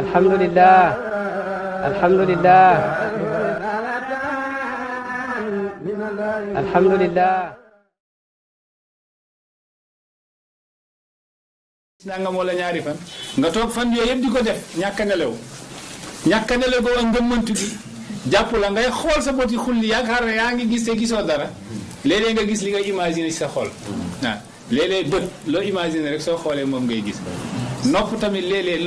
alhamdulillah alhamdulillah alhamdulillah nangam wala ñaari fan nga toog fan yooyu yëpp di ko def ñàkk a nelaw boo ak ngëmmantu gi jàpp la ngay xool sa boti xulli yaakaar ne yaa ngi gis te gisoo dara léeg-léeg nga gis li nga imaginer ci sa xol waaw léeg-léeg bët loo imaginer rek soo xoolee moom ngay gis nopp tamit léeg-léeg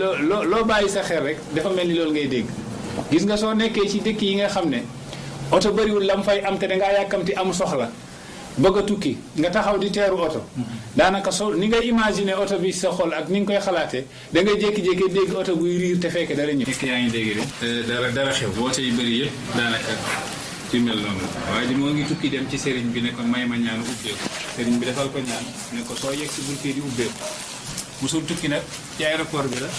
loo bàyyi sa xel rek dafa mel ni loolu ngay dégg gis nga soo nekkee ci dëkk yi nga xam ne oto bëriwul lam fay am te dangaa yàkkamti am soxla bëgg a tukki nga taxaw di teeru oto daanaka so ni ngay imaginer oto bi sa xol ak ni nga koy xalaatee da ngay jékki-jékki dégg oto buy riir te fekk dara ñëw. yaa ngi dégg de dara xew woote yu bëri yëpp daanaka ci mel noonu waaye di moo ngi tukki dem ci sëriñ bi ne ko may ma ñaanu ubbeeku sëriñ bi defal ko ñaan ne ko soo yegg si buntu di ubbeeku musul tukki nag ci aéroport bi la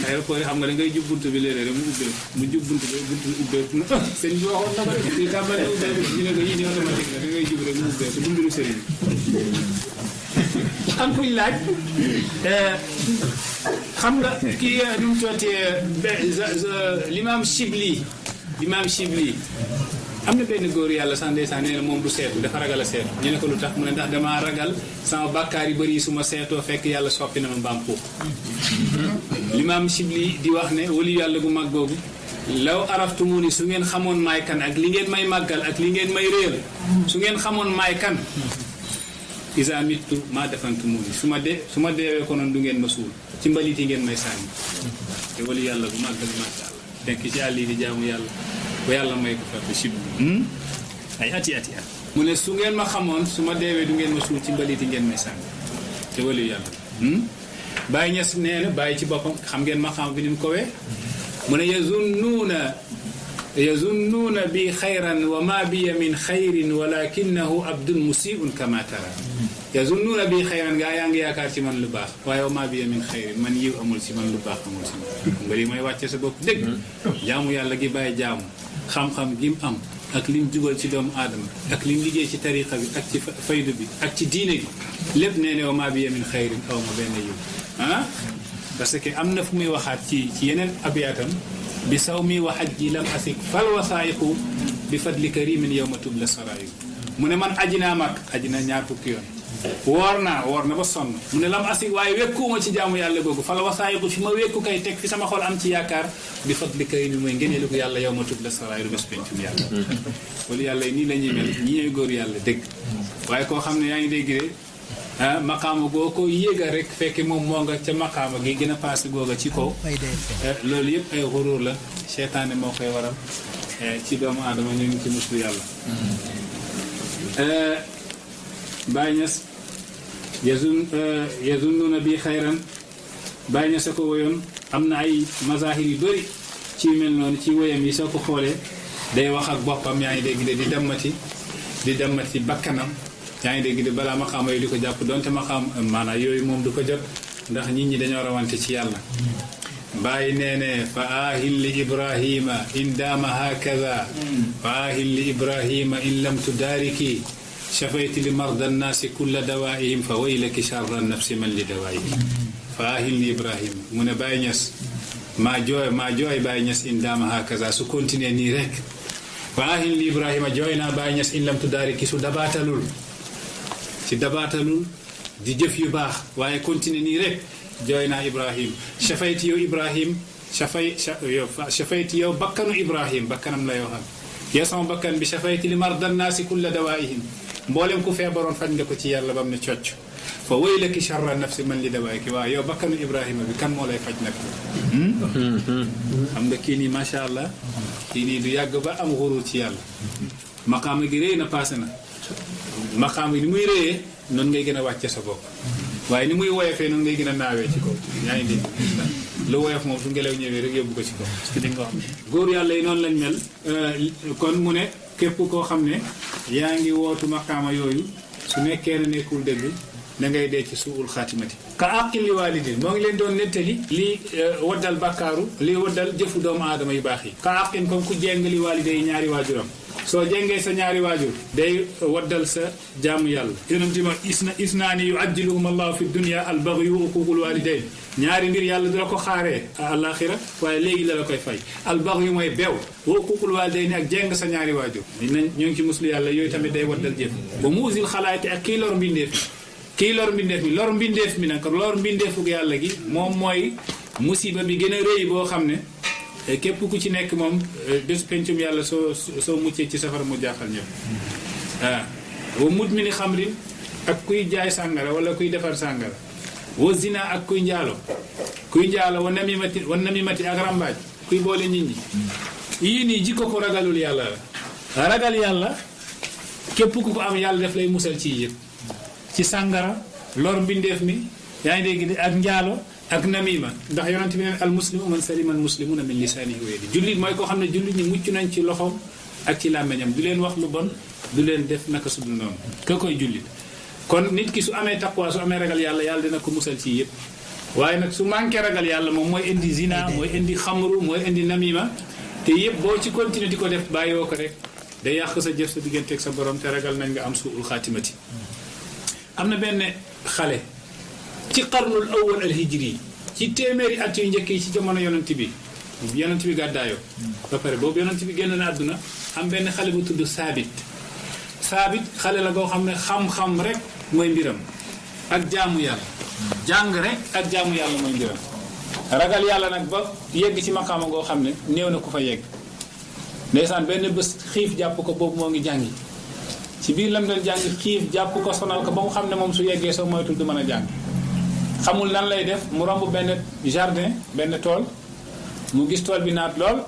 aéroport yi xam nga da ngay jub buntu bi léeg-léeg rek mu ubbeeku mu jub buntu bi ubbeeku na sëriñ bi waxoon na ko de fii tàmbalee ubbeeku ñu ne ko yii ni automatique la da ngay jub rek mu ubbeeku du mbiru sëriñ am kuñ laaj xam nga kii nu mu tootee l'imam Chibli am na benn góor yàlla sax ndeysaan nee na moom du seetu dafa ragal a seetu ñu ne ko lu tax mu ne ndax damaa ragal sama bàkkaar yu bëri yi su ma seetoo fekk yàlla soppi na ma mbaam xuux l'imam Chibli di wax ne wali yàlla gu mag googu law araftumu ni su ngeen xamoon maay kan ak li ngeen may màggal ak li ngeen may réer su ngeen xamoon maay kan isa mittu maa defantumu ni su ma deewee ko noonu du ngeen ma suul ci mbalit yi ngeen may sànni te wali yàlla gu màggal macha allah denk ci àll yi di jaamu yàlla ba yàlla may ko fekk Chibli ay ati mu ne su ngeen ma xamoon su ma deewee du ngeen ma suul ci mbalit yi ngeen may sànni te wali yàlla Baye Niass nee na bàyyi ci boppam xam ngeen ma xam bi ni mu kowee mu ne yazunnuuna bi xayran wa ma biya min xayrin walakinahu abdun musiun kama tara yazunnuuna bi xayran gaa yaa ngi yaakaar ci man lu baax waaye wa ma biya min xayrin man yiw amul ci man lu baax amul ci man nga li may wàcce sa bopp dëgg jaamu yàlla gi bàyyi jaamu xam-xam gi mu am ak lim jubal ci doomu aadama ak lim liggéey ci tariqa bi ak ci faydu bi ak ci diine gi lépp nee ne wa ma biya min xayrin aw ma benn yiw parce que am na fu muy waxaat ci yeneen abiyaatam bi saw mi wa hajji lam asik fal wasaayiqu bi fadli karimin yawma tubla saraayu mu ne man aji naa mag aji na ñaar fukki yoon woor na ba sonn mu ne lam asik waaye wekkuuma ci jaamu yàlla googu fal wasaayiqu fi ma wekku kay teg fi sama xol am ci yaakaar bi fadli karimin mooy ngëneelu ko yàlla yawma tubla saraayu bés pencum yàlla wala yàlla nii la ñuy mel ñi ñooy góor yàlla dëgg waaye koo xam ne yaa ngi dégg de maqaama goo ko yéega rek fekk moom moo nga ca maqaama gi gën a paase googa ci kaw loolu yëpp ay xuruur la seytaane moo koy waral ci doomu aadama ñu ngi ci muslu yàlla Baye Niass yazunnuuna bi xayran Baye Niass a ko woyoon am na ay mazahir yu bëri ci mel noonu ci woyam yi soo ko xoolee day wax ak boppam yaa ngi dégg de di dammati bakkanam yaa ngi dégg de balaa maqaama yi di ko jàpp donte maqaam maanaam yooyu moom du ko jot ndax nit ñi dañoo rawante ci yàlla bàyyi nee ne fa ahil li ibrahima in daama hakaza fa ahil li ibrahima in lam tudaariki shafayti li marda nnaasi kulla dawaihim fa waylaki charra nafsi man li dawaiki fa ahil li ibrahima mu ne Baye Niass maa jooy Baye Niass in daama hakaza su continuer nii rek fa ahil li ibrahima jooy naa Baye Niass in lam tudaariki su dabaatalul di jëf yu baax waaye continuer nii rek jooy naa Ibrahim shafayti yow Ibrahim shafayti yow bakkanu Ibrahim bakkanam la yoo xam yow sama bakkan bi shafayti li mardan naasi kulla dawaihim mboolem ku feebaroon faj nga ko ci yàlla bam ne cocc fa waylaki charra nafsi man li dawaiki waaw yow bakkanu Ibrahima bi kan moo lay faj nag xam nga kii nii macha allah kii nii du yàgg ba am xurur ci yàlla maqaama gi réy na passé na maqaam yi ni muy réyee noonu ngay gën a wàcce sa bopp waaye ni muy woyofee noonu ngay gën a naawee ci kaw yaa ngi dégg lu woyof moom su ngelaw ñëwee rek yóbbu ko ci kaw parce que di nga xam góor yàlla yi noonu lañ mel kon mu ne képp koo xam ne yaa ngi wootu maqaama yooyu su nekkee ne nekkul dëgg da ngay dee ci suul xaatimati ka àqin li waalidin moo ngi leen doon nettali lii waddal bàkkaaru lii waddal jëfu doomu aadama yu baax yi ka àqin comme ku jeng li waalide yi ñaari waajuram soo jengee sa ñaari waajur day waddal sa jaamu yàlla yonent ma isnaani yuajjiluhum allahu fi dunya albagyu wa uququl walidayn ñaari mbir yàlla du la ko xaaree alaxira waaye léegi la koy fay albagyu mooy beew wa uququl walidayn ak jeng sa ñaari waajur nañ ñoo ngi ci muslu yàlla yooyu tamit day waddal jëf ba muusil xalaati ak kii lor mbindeef mi lor mbindeef mi nag lor mbindeefug yàlla gi moom mooy musiba bi gën a rëy boo xam ne képp ku ci nekk moom bés pencum yàlla soo muccee ci safara mu jaaxal ñëpp wa mudmini xamrin ak kuy jaay sàngara wala kuy defar sàngara wa zina ak kuy njaalo wa namimati ak rambaaj kuy boole nit ñi yii nii jikko ko ragalul yàlla la ragal yàlla képp ku ko am yàlla def lay musal ci yëpp ci sàngara lor mbindeef mi yaa ngi dégg ak njaalo ak namima ndax yonent bi ne al muslimu man salima al muslimuna min lisaanihi wa yadihi jullit mooy koo xam ne jullit ñi mucc nañ ci loxoom ak ci làmmiñam du leen wax lu bon du leen def naka su dul noonu ka koy jullit kon nit ki su amee taqwa su amee ragal yàlla yàlla dina ko musal ci yëpp waaye nag su manqué ragal yàlla moom mooy indi zina mooy indi xamru mooy indi namima te yëpp boo ci continuer di ko def bàyyoo ko rek day yàq sa jëf sa digganteeg sa borom te ragal nañ nga am suul xaatimati am na benn xale ci qarnul awwal al hijri ci téeméeri at yu njëkk yi ci jamono yonent bi gàddaayoo ba pare boobu yonent bi génn na àdduna am benn xale bu tudd saabit xale la goo xam ne xam-xam rek mooy mbiram ak jaamu yàlla jàng rek ak jaamu yàlla mooy mbiram ragal yàlla nag ba yegg ci maqaama goo xam ne néew na ku fa yegg ndeysaan benn bés xiif jàpp ko boobu moo ngi jàngi ci biir lam doon jàng xiif jàpp ko sonal ko ba mu xam ne moom su yeggee soo moytul du mën a jàng xamul nan lay def mu romb benn jardin benn tool mu gis tool bi naat lool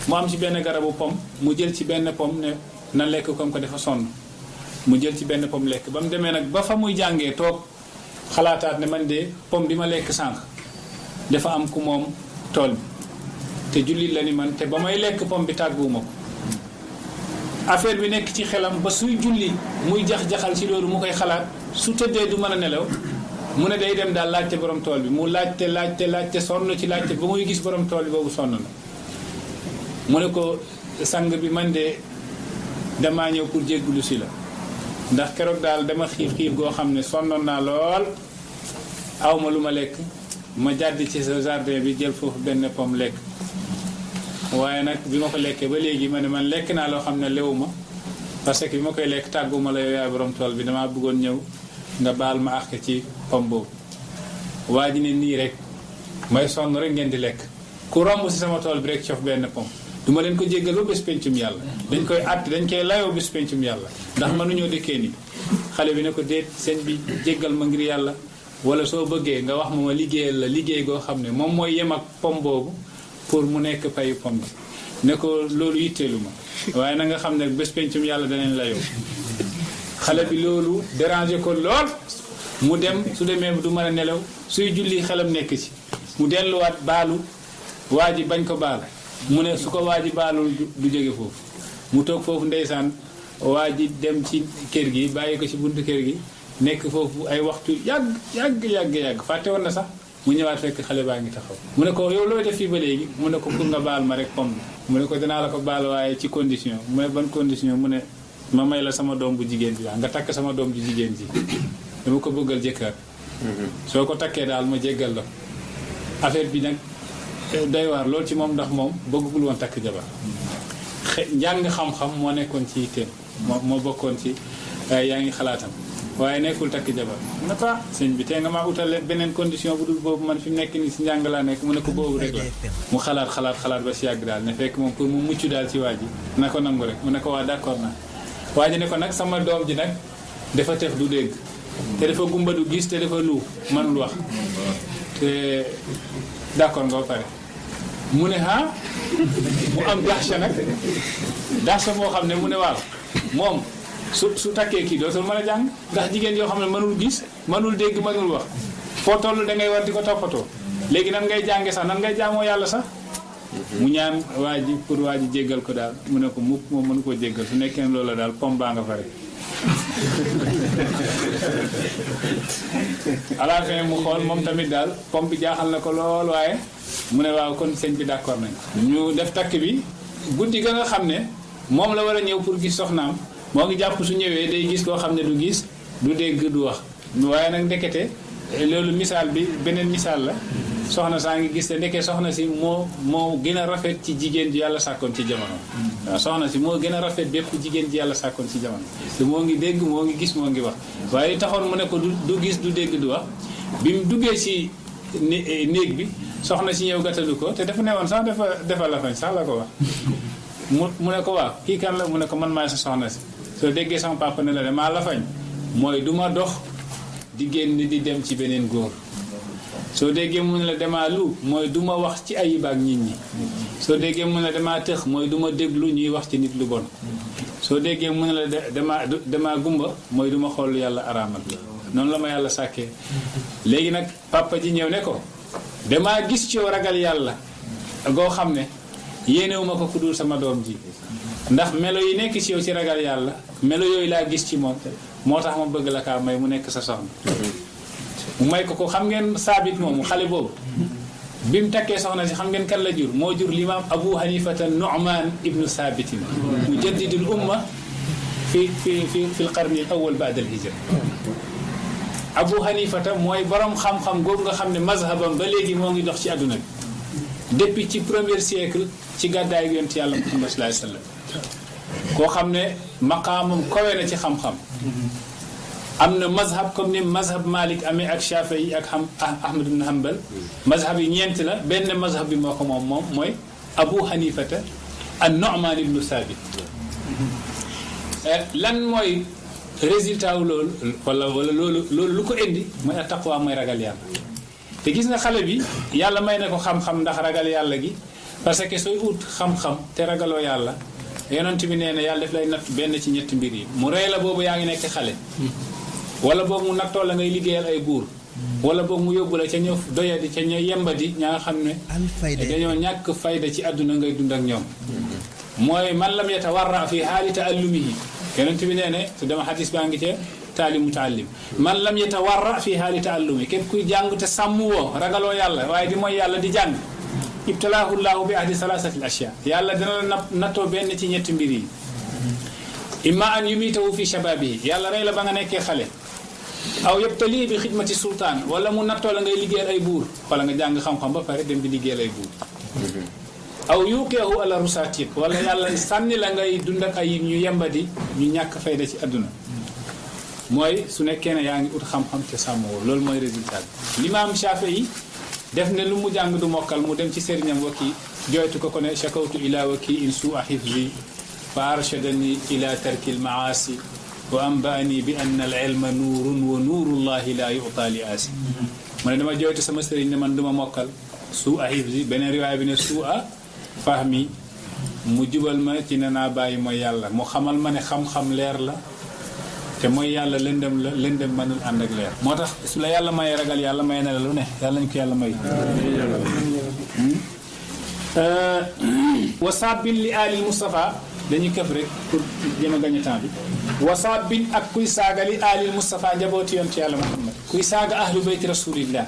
mu am ci benn garabu pom mu jël ci benn pom ne na lekk comme que dafa sonn mu jël ci benn pom lekk ba mu demee nag ba fa muy jàngee toog xalaataat ne man de pom bi ma lekk sànq dafa am ku moom tool bi te jullit la ni man te ba may lekk pom bi tàgguwuma ko affaire bi nekk ci xelam ba suy julli muy jax-jaxal ci loolu mu koy xalaat su tëddee du mën a nelaw mu ne day dem daal laajte borom tool bi mu laajte sonn ci laajte ba muy gis borom tool bi boobu sonn na mu ne ko sang bi man de damaa ñëw pour jéggulu si la ndax keroog daal dama xiif goo xam ne sonnoon naa lool awma lu ma lekk ma jàdd ci sa jardin bi jël foofu benn pomme lekk waaye nag bi ma ko lekkee ba léegi ma ne man lekk naa loo xam ne lewu ma parce que bi ma koy lekk tàgguma la yow yaay borom tool bi damaa bëggoon ñëw nga baal ma àq ci pomme boobu waa ji ne nii rek may sonn rek ngeen di lekk ku romb si sama tool bi rek cof benn pomme du ma leen ko jéggal ba bés pencum yàlla dañ koy àtt dañ koy layoo bés pencum yàlla ndax mënuñoo dëkkee nii xale bi ne ko déet sëñ bi jéggal ma ngir yàlla wala soo bëggee nga wax ma liggéeyal la liggéey goo xam ne moom mooy yem ak pomme boobu pour mu nekk payu pomme bi ne ko loolu yitteelu ma waaye na nga xam ne bés pencum yàlla danañ layoo xale bi loolu déranger ko lool mu dem su demee du mën a nelaw suy julli xelam nekk ci mu delluwaat baalu waa ji bañ ko baal mu ne su ko waa ji baalul du jóge foofu mu toog foofu ndeysaan waa ji dem ci kër gi bàyyi ko ci buntu kër gi nekk foofu ay waxtu yàgg fàtte woon na sax mu ñëwaat fekk xale baa ngi taxaw mu ne ko yow looy def fii ba léegi mu ne ko pour nga baal ma rek pomme bi mu ne ko dinaa la ko baal waaye ci condition mu ne ban condition mu ne ma may la sama doom bu jigéen bi nga takk sama doom bu jigéen ji dama ko bëggal jëkkër soo ko takkee daal ma jéggal la affaire bi nag doy waar loolu ci moom ndax moom bëggul woon takk jabar njàng xam-xam moo nekkoon ci itam moo bokkoon ci yaa ngi xalaatam waaye nekkul takk jabar mu ne ko sëñ bi tey nga maa utal beneen condition bu dul boobu man fi mu nekk nii si njàng laa nekk mu ne ko boobu rek la mu xalaat ba si yàgg daal ne fekk moom pour mu mucc daal ci waa ji na ko nangu rek mu ne ko waa d'accord naa waa ji ne ko nag sama doom ji nag dafa tef du dégg te dafa gumba du gis te dafa lu mënul wax te d'accord nga ba pare mu ne mu am daxsa moo xam ne mu ne waaw moom su takkee kii dootul mën a jàng ndax jigéen yoo xam ne mënul gis mënul dégg mënul wax foo toll da ngay war di ko toppatoo léegi nan ngay jànge sax nan ngay jaamoo yàlla sax mu ñaan waa ji pour waa ji jéggal ko daal mu ne ko mukk moom mënu koo jéggal su nekkee loolu la daal pom baa nga fa rek à la fin mu xool moom tamit daal pom bi jaaxal na ko lool waaye mu ne waaw kon sëñ bi d'accord nañ ñu def takk bi guddi ga nga xam ne moom la war a ñëw pour gis soxnaam moo ngi jàpp su ñëwee day gis koo xam ne du gis du dégg du wax waaye nag ndekete loolu misaal bi beneen misaal la soxna saa ngi gis te ndeke soxna si moo gën a rafet ci jigéen ji yàlla sàkkoon ci jamono waaw soxna si moo gën a rafet bépp jigéen ji yàlla sàkkoon ci jamono te moo ngi dégg moo ngi gis moo ngi wax waaye taxoon mu ne ko du gis du dégg du wax bi mu duggee ci néeg bi soxna si ñëw gàttalu ko te dafa ne woon sax dafa la fañ sax la ko wax mu ne ko waaw kii kan la mu ne ko man maay sa soxna si soo déggee sama papa ne la de maa la fañ mooy du ma dox di génn di dem ci beneen góor soo déggee mu ne la damaa lu mooy du ma wax ci ayib ak nit ñi soo déggee mu ne la damaa tëx mooy du ma déglu ñuy wax ci nit lu bon soo déggee mu ne la damaa gumba mooy du ma xool yàlla araamal noonu la ma yàlla sàkkee léegi nag papa ji ñëw ne ko damaa gis ci yow ragal yàlla goo xam ne yéenewuma ko ku dul sama doom ji ndax melo yi nekk ci yow ci ragal yàlla melo yooyu laa gis ci moom moo tax ma bëgg la kaa may mu nekk sa soxna mu may ko xam ngeen saabit moomu xale boobu bi mu takkee soxna si xam ngeen kan la jur moo jur limaam Abu Hanifata Nu'man ibnu Saabitin mujaddidul umma fi l qarni al awwal ba'da al hijra Abu Hanifata mooy borom xam-xam googu nga xam ne mazhabam ba léegi moo ngi dox ci àdduna bi depuis ci premier siècle ci gàddaay yonent yàlla Muhammad sallallahu alayhi wasallam koo xam ne maqaamam kawe na ci xam-xam am na mazhab comme ni mazhab Malik amee ak Shafi'i ak Ahmad ibn Hanbal mazhab yi ñeent la benn mazhab bi moo ko moom mooy Abu Hanifata an-Nu'man ibn Sabit lan mooy résultat wu loolu wala loolu lu ko indi mooy at-taqwa mooy ragal yàlla te gis nga xale bi yàlla may na ko xam-xam ndax ragal yàlla gi parce que sooy ut xam-xam te ragaloo yàlla yonent bi nee na yàlla daf lay natt benn ci ñetti mbir yi mu rey la boobu yaa ngi nekk xale wala boobu mu nattoo la ngay liggéeyal ay buur wala boobu mu yóbbu la ca ñëw doyadi ca ñëw yembadi ñaa nga xam ne dañoo ñàkk fayda ci àdduna ngay dund ak ñoom mooy man lam yatawarra fi haali ta'allumihi yonent bi nee ne te dama xadis baa ngi ca taalim mutaallim man lam yatawarra fi haali ta'allumi képp kuy jàng te sàmm woo ragaloo yàlla waaye di mooy yàlla di jàng ibtalaahu llahu bi ahdi salaasati al ashyaa yàlla dina la nattoo benn ci ñetti mbir yi imma an yumitahu fi shababihi yàlla rey la ba nga nekkee xale aw yabtali bi xidmati sultaan wala mu nattoo la ngay liggéeyal ay buur wala nga jàng xam-xam ba pare dem di liggéeyal ay buur aw yuqeehu ala rusatin wala yàlla sànni la ngay dund ak ay ñu yembadi ñu ñàkk fayda ci àdduna mooy su nekkee ne yaa ngi ut xam-xam te sàmmoo loolu mooy résultat bi limaam Shaafi'i def ne lu mu jàng du mokkal mu dem ci sëriñam Waki jooytu ko ne shakawtu ila Waki in su'a hifzi fa arshadani ila tarki al-ma'asi wa anba'ani bi anna al-ilma nuurun wa nuurullahi la yu'ta li aasi mu ne dama jooytu sama sëriñ ne man duma mokkal su'a hifzi beneen riwaaya bi ne su'a fahmi mu jubal ma ci ne naa bàyyi mooy yàlla mu xamal ma ne xam-xam leer la te mooy yàlla lëndëm la lëndëm mënul ànd ak leer moo tax su la yàlla mayee ragal yàlla may na la lu ne yàlla ñu ko yàlla may wasaabin li ali Mustafa dañuy këf rek pour jëm a gañe temps bi wasaabin ak kuy saaga li ali Mustafa njabooti yonent yàlla Muhammad kuy saaga ahlu bayti rasulillah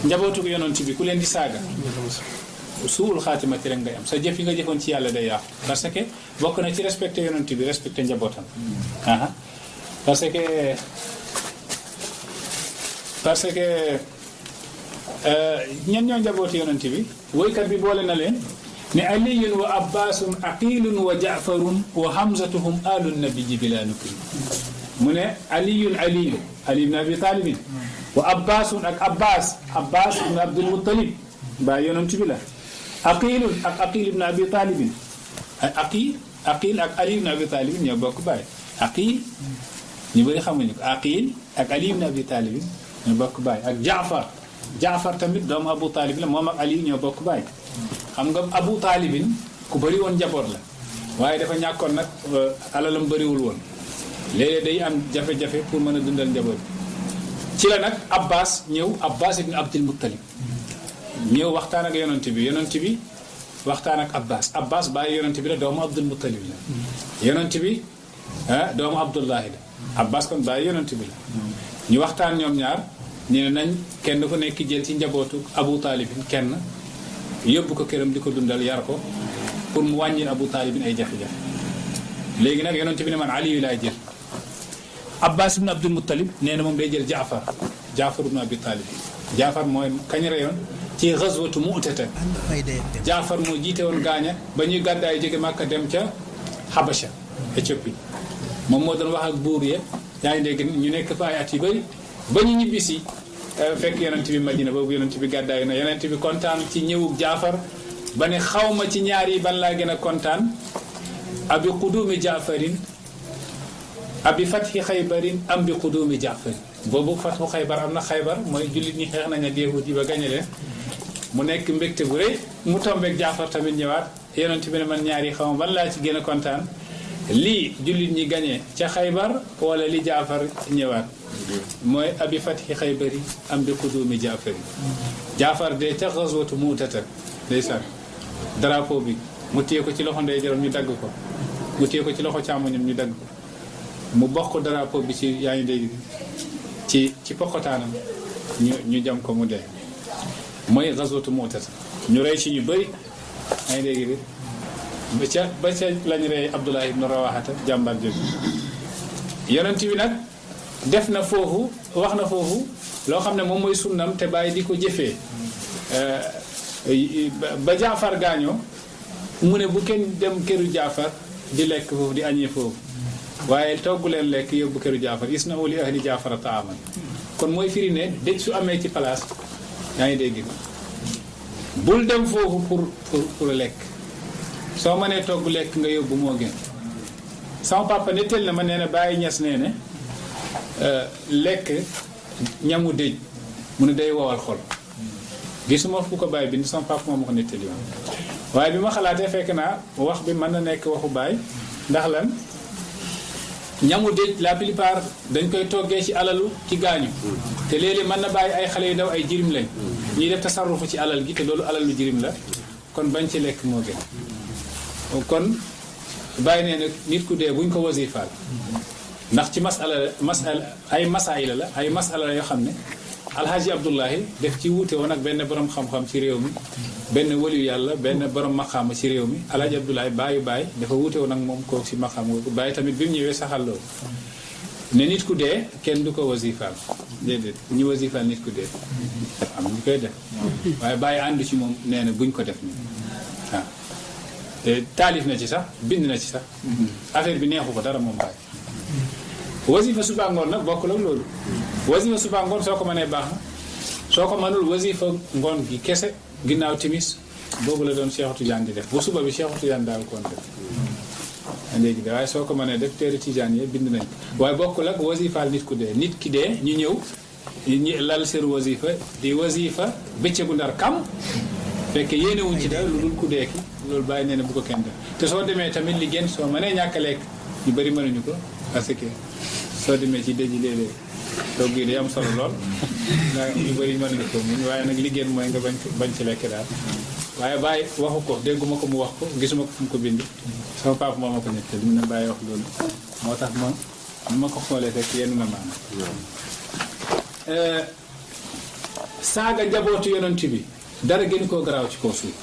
njabootu ko yonent bi ku leen di saaga suul xaatimati rek ngay am sa jëf yi nga jëfoon ci yàlla day yàqu parce que bokk na ci respecté yonent bi respecté njabootam parce que ñen ñoo njabooti yonent bi woykat bi boole na leen ne aliyun wa abbaasun aqilun wa jaafarun wa hamzatuhum alun nabiyyi bila nukri mu ne ali ibn abi talibin wa abbaasun ak abbas ibn abdul muttalib ba yonent bi la aqilun ak aqil ibn abi talibin aqil ak ali ibn abi talibin ñoo bokk baay aqil ñu bëri xamuñu ko aqil ak ali ibn abi talib ñoo bokk baay ak jaafar tamit doomu abu talib la moom ak ali ñoo bokk baay xam nga abu talibin ku bëri woon njaboot la waaye dafa ñàkkoon nag alalam bëriwul woon léeg-léeg day am jafe-jafe pour mën a dundal njaboot ci la nag abbas ibn abdul muttalib ñëw waxtaan ak yonent bi waxtaan ak abbas bàyyi yonent bi la doomu abdul muttalib la yonent bi doomu abdullahi la abbas kon bàyyi yonent bi la ñu waxtaan ñoom ñaar ñu ne nañ kenn ku nekk jël ci njabootu abu taalibin kenn yóbbu ko këram di ko dundal yar ko pour mu wàññil abu taalibin ay jafe-jafe léegi nag yonent bi ne man Ali yu laay jël Abbas ibn Abdul Muttalib nee na moom day jël Jaafar ibn Abi Talib Jaafar mooy kañ reyoon ci ghazwatu Mu'tata Jaafar moo jiite woon gaaña ba ñuy gàddaay jóge Màkka dem ca Habasha Éthiopie moom moo doon wax ak buur ya yaa ngi dégg ñu nekk fa ay at yu bëri ba ñu ñibbisi fekk yonent bi Madina boobu yonent bi gàddaay na yonent bi kontaan ci ñëwug Jaafar ba ne xawma ci ñaar yi ban laa gën a kontaan abi qudumi Jaafarin abi fathi Xaybarin am bi qudumi Jaafarin boobu fathu Xaybar am na Xaybar mooy jullit ñi xeex nañ ak yahud yi ba gañe leen mu nekk mbégte bu rëy mu tombeek Jaafar tamit ñëwaat yonent bi ne man ñaar yi xawma ban laa ci gën a kontaan lii jullit ñi gañe ca Xaybar wala li Jaafar ñëwaat mooy abi fathi Xaybari am bi qudumi Jaafari Jaafar de ca ghazwatu Mu'tata ndeysaan drapeau bi mu téye ko ci loxo ndeyjooram ñu dagg ko mu téye ko ci loxo càmmoñam ñu dagg ko mu bokk drapeau bi ci yaa ngi dégg ci pokotaanam ñu jam ko mu dee mooy ghazwatu Mu'tata ñu rey ci ñu bëri yaa ngi dégg ba ca lañ rey Abdullah ibn Rawahata jàmbar jooju yonent bi nag def na foofu wax na foofu loo xam ne moom mooy sunnam te bàyyi di ko jëfee ba Jaafar gaañoo mu ne bu kenn dem këru Jaafar di lekk foofu di añee foofu waaye togg leen lekk yóbbu këru Jaafar gis na li ahli Jaafar taaman kon mooy firi ne dëj su amee ci place yaa ngi dégg bul dem foofu pour lekk soo mënee togg lekk nga yóbbu moo gën sama papa nettali na ma nee na Baye Niass nee ne lekk ñamu dëj mu ne day wowal xol gisuma fu ko Baye bind sama papa moo ma ko nettali woon waaye bi ma xalaatee fekk naa wax bi mën na nekk waxu Baye ndax lan ñamu dëj la plupart dañ koy toggee ci alalu ki gaañu te léeg-léeg mën na bàyyi ay xale yu ndaw ay jirim lañ ñuy def tasarrufu ci alal gi te loolu alalu jirim la kon bañ ci lekk moo gën kon bàyyi nee nag nit ku dee buñ ko wasifaal ndax ci ay masaayila la ay masala la yoo xam ne alhaji Abdullahi def ci wuute woon ak benn borom xam-xam ci réew mi benn waliyu yàlla benn borom maqaama ci réew mi alhaji Abdullahi bàyyi dafa wuute woon ak moom kooku ci maqaama bàyyi tamit bi mu ñëwee saxal loolu ne nit ku dee kenn du ko wasifaal déedéet ñu wasifaal nit ku dee am ñu koy def waaye bàyyi àndu ci moom nee na buñ ko def nii waaw te taalif na ci sax bind na ci sax affaire bi neexu ko dara moom bàyyi wasifa suba ngoon nag bokkul ak loolu wasifa suba ngoon soo ko mënee baax na soo ko mënul wasifa ngoon gi kese ginnaaw timis boobu la doon Cheikh Tidiane di def bu suba bi Cheikh Tidiane daal koon def léegi de waaye soo ko mënee def téere Tidiane yi bind nañ waaye bokkul ak wasifaal nit ku dee nit ki dee ñu ñëw ñu lal seen wasifa di wasifa bëccëgu ndar kam fekk yéenewuñ ci dara lu dul ku dee ki loolu bàyyi nee na bu ko kenn def te soo demee tamit li gën soo mënee ñàkk a lekk ñu bëri mënuñu ko parce que soo demee ci dëj yi léeg-léeg togg yi day am solo lool ndax ñu bëri mënuñu ko muñ waaye nag li gën mooy nga bañ ci lekk daal waaye bàyyi waxu ko dégguma ko mu wax ko gisuma ko fu mu ko bind sama papa moo ma ko ñett li mu ne bàyyi wax loolu moo tax man ma ko xoolee fekk yenn na maanaam saaga njabootu yonent bi dara gën koo garaaw ci kaw suuf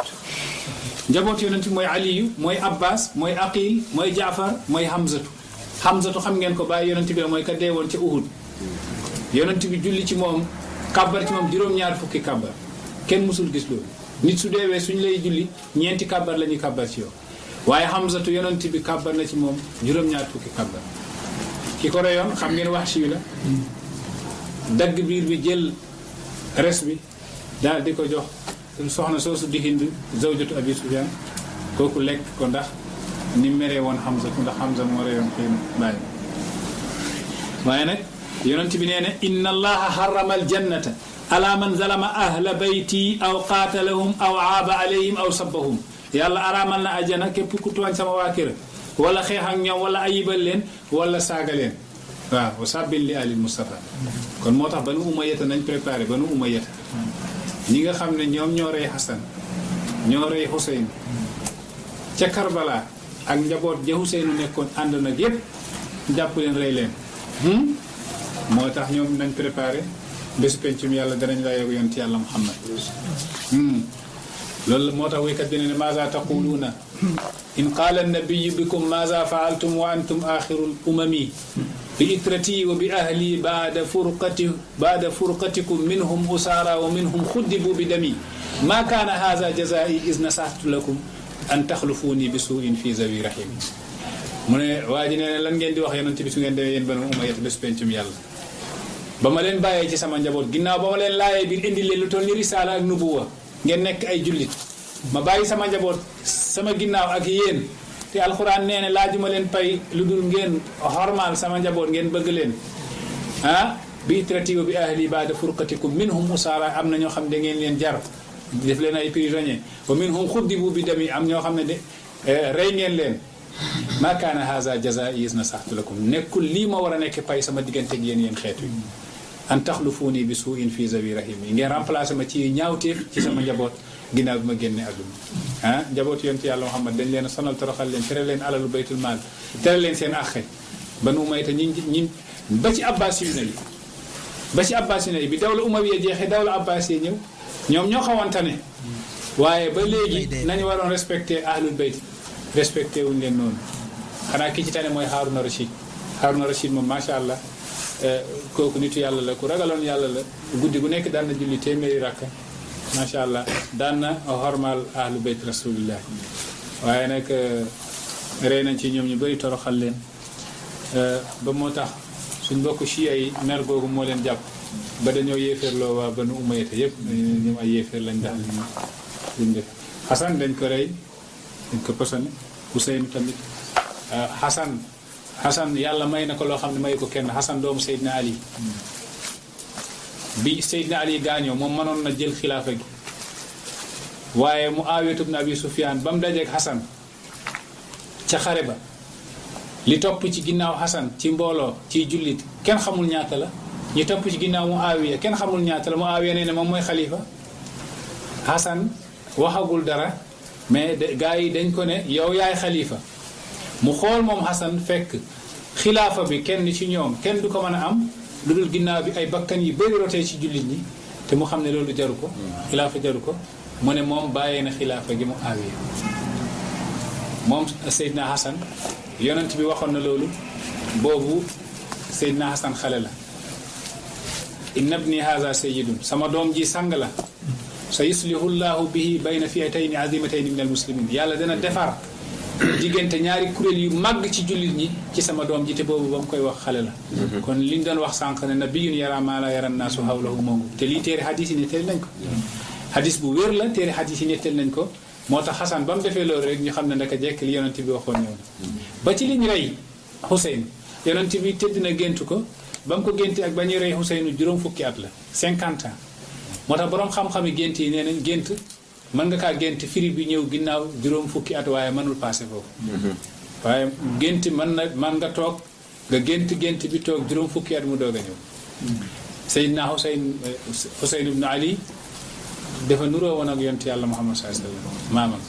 njabootu yonent bi mooy Aliyu mooy Abbas mooy Aqil mooy Jaafar mooy Hamzatu xam ngeen ko bàyyi yonent bi la mooy ka dee woon ca Uhud yonent bi julli ci moom kàbbar ci moom juróom-ñaar fukki kàbbar kenn mësul gis loolu nit su deewee suñu lay julli ñeenti kàbbar la ñuy kàbbar ci yow waaye Hamzatu yonent bi kàbbar na ci moom juróom-ñaar fukki kàbbar ki ko reyoon xam ngeen Wahshi la dagg biir bi jël res bi daal di ko jox soxna soosu di Hind zawjatu Abi Sufyaan kooku lekk ko ndax ni meree woon Hamzatu ndax Hamza moo reyoon xëy na bàyyi waaye nag yonent bi nee na inna allaha harrama aljannata ala man zalama ahla bayti aw qaatalahum aw aaba alayhim aw sabbahum yàlla araamal na ajjana képp ku tooñ sama waa kër wala xeex ak ñoom wala ayibal leen wala saaga leen waaw wa sabbin li alil Mustafa kon moo tax Banu Umayyata nañ préparé Banu Umayyata ñi nga xam ne ñoom ñoo rey Hassan ñoo rey Hussein ca Karbala ak njaboot ja Husseinu nekkoon ànd nag yépp jàpp leen rey leen moo tax ñoom nañ préparé bésu pencum yàlla danañ la yow yonent yàlla Muhammad loolu moo tax waykat bi ne maaza taquluuna in qaala annabiyu bikum maaza faaltum wa antum axirul umami bi itrati wa bi ahli baada furqatikum minhum usaara wa minhum xuddibu bi dami maa kaana haza jazaa'i is nasahtu lakum an taxlufuuni bi suu'in fi zawi rahim mu ne waa ji ne lan ngeen di wax yonent bi su ngeen demee yéen Banu Umayya bés pencum yàlla ba ma leen bàyyee ci sama njaboot ginnaaw ba ma leen laayee biir indi leen lu toll ni risaala ak nubuwa ngeen nekk ay jullit ma bàyyi sama njaboot sama ginnaaw ak yéen te alxuraan nee ne laajuma leen pay lu dul ngeen xormaal sama njaboot ngeen bëgg leen bi itrati wa bi ahli baada furqatikum minhum usaara am na ñoo xam ne da ngeen leen jar def leen ay prisonnier wa minhum xuddibu bi dami am ñoo xam ne de rey ngeen leen ma kaana haza jazaa'i is nasahtu lakum nekkul lii ma war a nekk pay sama diggante ak yéen xeet wi an taxlufuuni bi suu'in fi zawi rahim yi ngeen remplacé ma ci ñaawteef ci sama njaboot ginnaaw bi ma génne àdduna njaboot yonent yàlla Muhammad dañ leen a sonal toroxal leen tere leen alalu baytul maal tere leen seen àqe Banu Umayya ñi ba ci Abbas yu ne yi bi dawla Umayya jeexee dawla Abbas yi ñëw ñoom ñoo xawante ne waaye ba léegi nañu waroon respecté ahlul bayt respecté wuñ leen noonu xanaa ki ci tane mooy Haruna Rashid moom macha allah kooku nitu yàlla la ku ragaloon yàlla la guddi gu nekk daan na julli téeméeri rakka macha allah daan na hormal ahlu bayt rasulillah waaye nag rey nañ ci ñoom ñu bëri toroxal leen ba moo tax suñ bokk chia yi mer googu moo leen jàpp ba dañoo yéeféerloo waa Banu Umayya yëpp ñoom ay yéeféer lañ daal liñ def Xasan dañ ko rey dañ ko posone Huseyn tamit Xasan yàlla may na ko loo xam ne may ko kenn Xasan doomu Seydina Ali bi Seydina Ali gaañoo moom mënoon na jël xilaafa gi waaye Muawiya ibn Abi Sufyaan ba mu dajeeg Xasan ca xare ba li topp ci ginnaaw Xasan ci mbooloo ciy jullit kenn xamul ñaata la ñu topp ci ginnaaw Muawiya kenn xamul ñaata la Muawiya nee na moom mooy xalifa Xasan waxagul dara mais gaa yi dañ ko ne yow yaay xalifa mu xool moom Xasan fekk xilaafa bi kenn ci ñoom kenn du ko mën a am lu dul ginnaaw bi ay bakkan yi bëri rotee ci jullit ñi te mu xam ne loolu jaru ko xilaafa jaru ko mu ne moom bàyyee na xilaafa gi Muawiya moom Seydina Xasan yonent bi waxoon na loolu boobu Seydina Xasan xale la inna ibni haza sayyidun sama doom ji sang la sa yuslihu llahu bihi bayna fi'atayni azimatayni min al muslimin yàlla dana defar diggante ñaari kuréel yu màgg ci jullit ñi ci sama doom ji te boobu ba mu koy wax xale la kon liñ doon wax sànq ne nabiyun yara maa la yara naasu hawlahu mongu te lii téere xadis yi nettali nañ ko xadis bu wér la téere xadis yi nettali nañ ko moo tax Xasan ba mu defee loolu rek ñu xam ne ndaka jekk li yonent bi waxoon ñëw na ba ci liñ rey Xuseyn yonent bi tëdd na géntu ko ba mu ko génti ak ba ñuy rey Xuseynu juróom fukki at la 50 ans moo tax boroom xam-xami gént yi nee nañ gént mën nga kaa gént firi bi ñëw ginnaaw juróom fukki at waaye mënul passé foofu waaye gént man nga toog nga gént bi toog juróom fukki at mu doog a ñëw Seydina Xuseyn ibn Ali dafa nuroo woon ak yonent yàlla Muhammad sallallahu alayhi wasallam maamam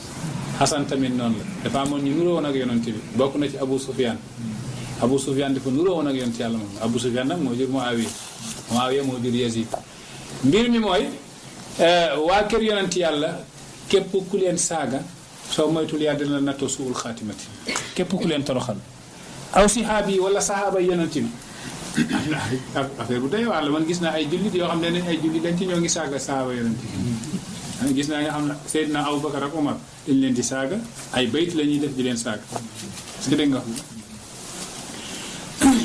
Xasan tamit noonu la dafa amoon ñu nuroo woon ak yonent bi bokk na ci Abu Sufyaan dafa nuroo woon ak yonent yàlla moom Abu Sufyaan nag moo jur Muawiya moo jur Yazid mbir mi mooy waa kër yonent yàlla képp ku leen saaga soo moytul yàlla dina la nattoo suul xaatimati képp ku leen toroxal aw sihaabi yi wala sahaaba yonent bi affaire bu doy waar la man gis naa ay jullit yoo xam ne ay jullit dañ ci ñoo ngi saaga sahaaba yonent bi gis naa nga xam ne Seydina Abubakar ak Umar dañ leen di saaga ay bayt la ñuy def di leen saaga est-ce que dégg nga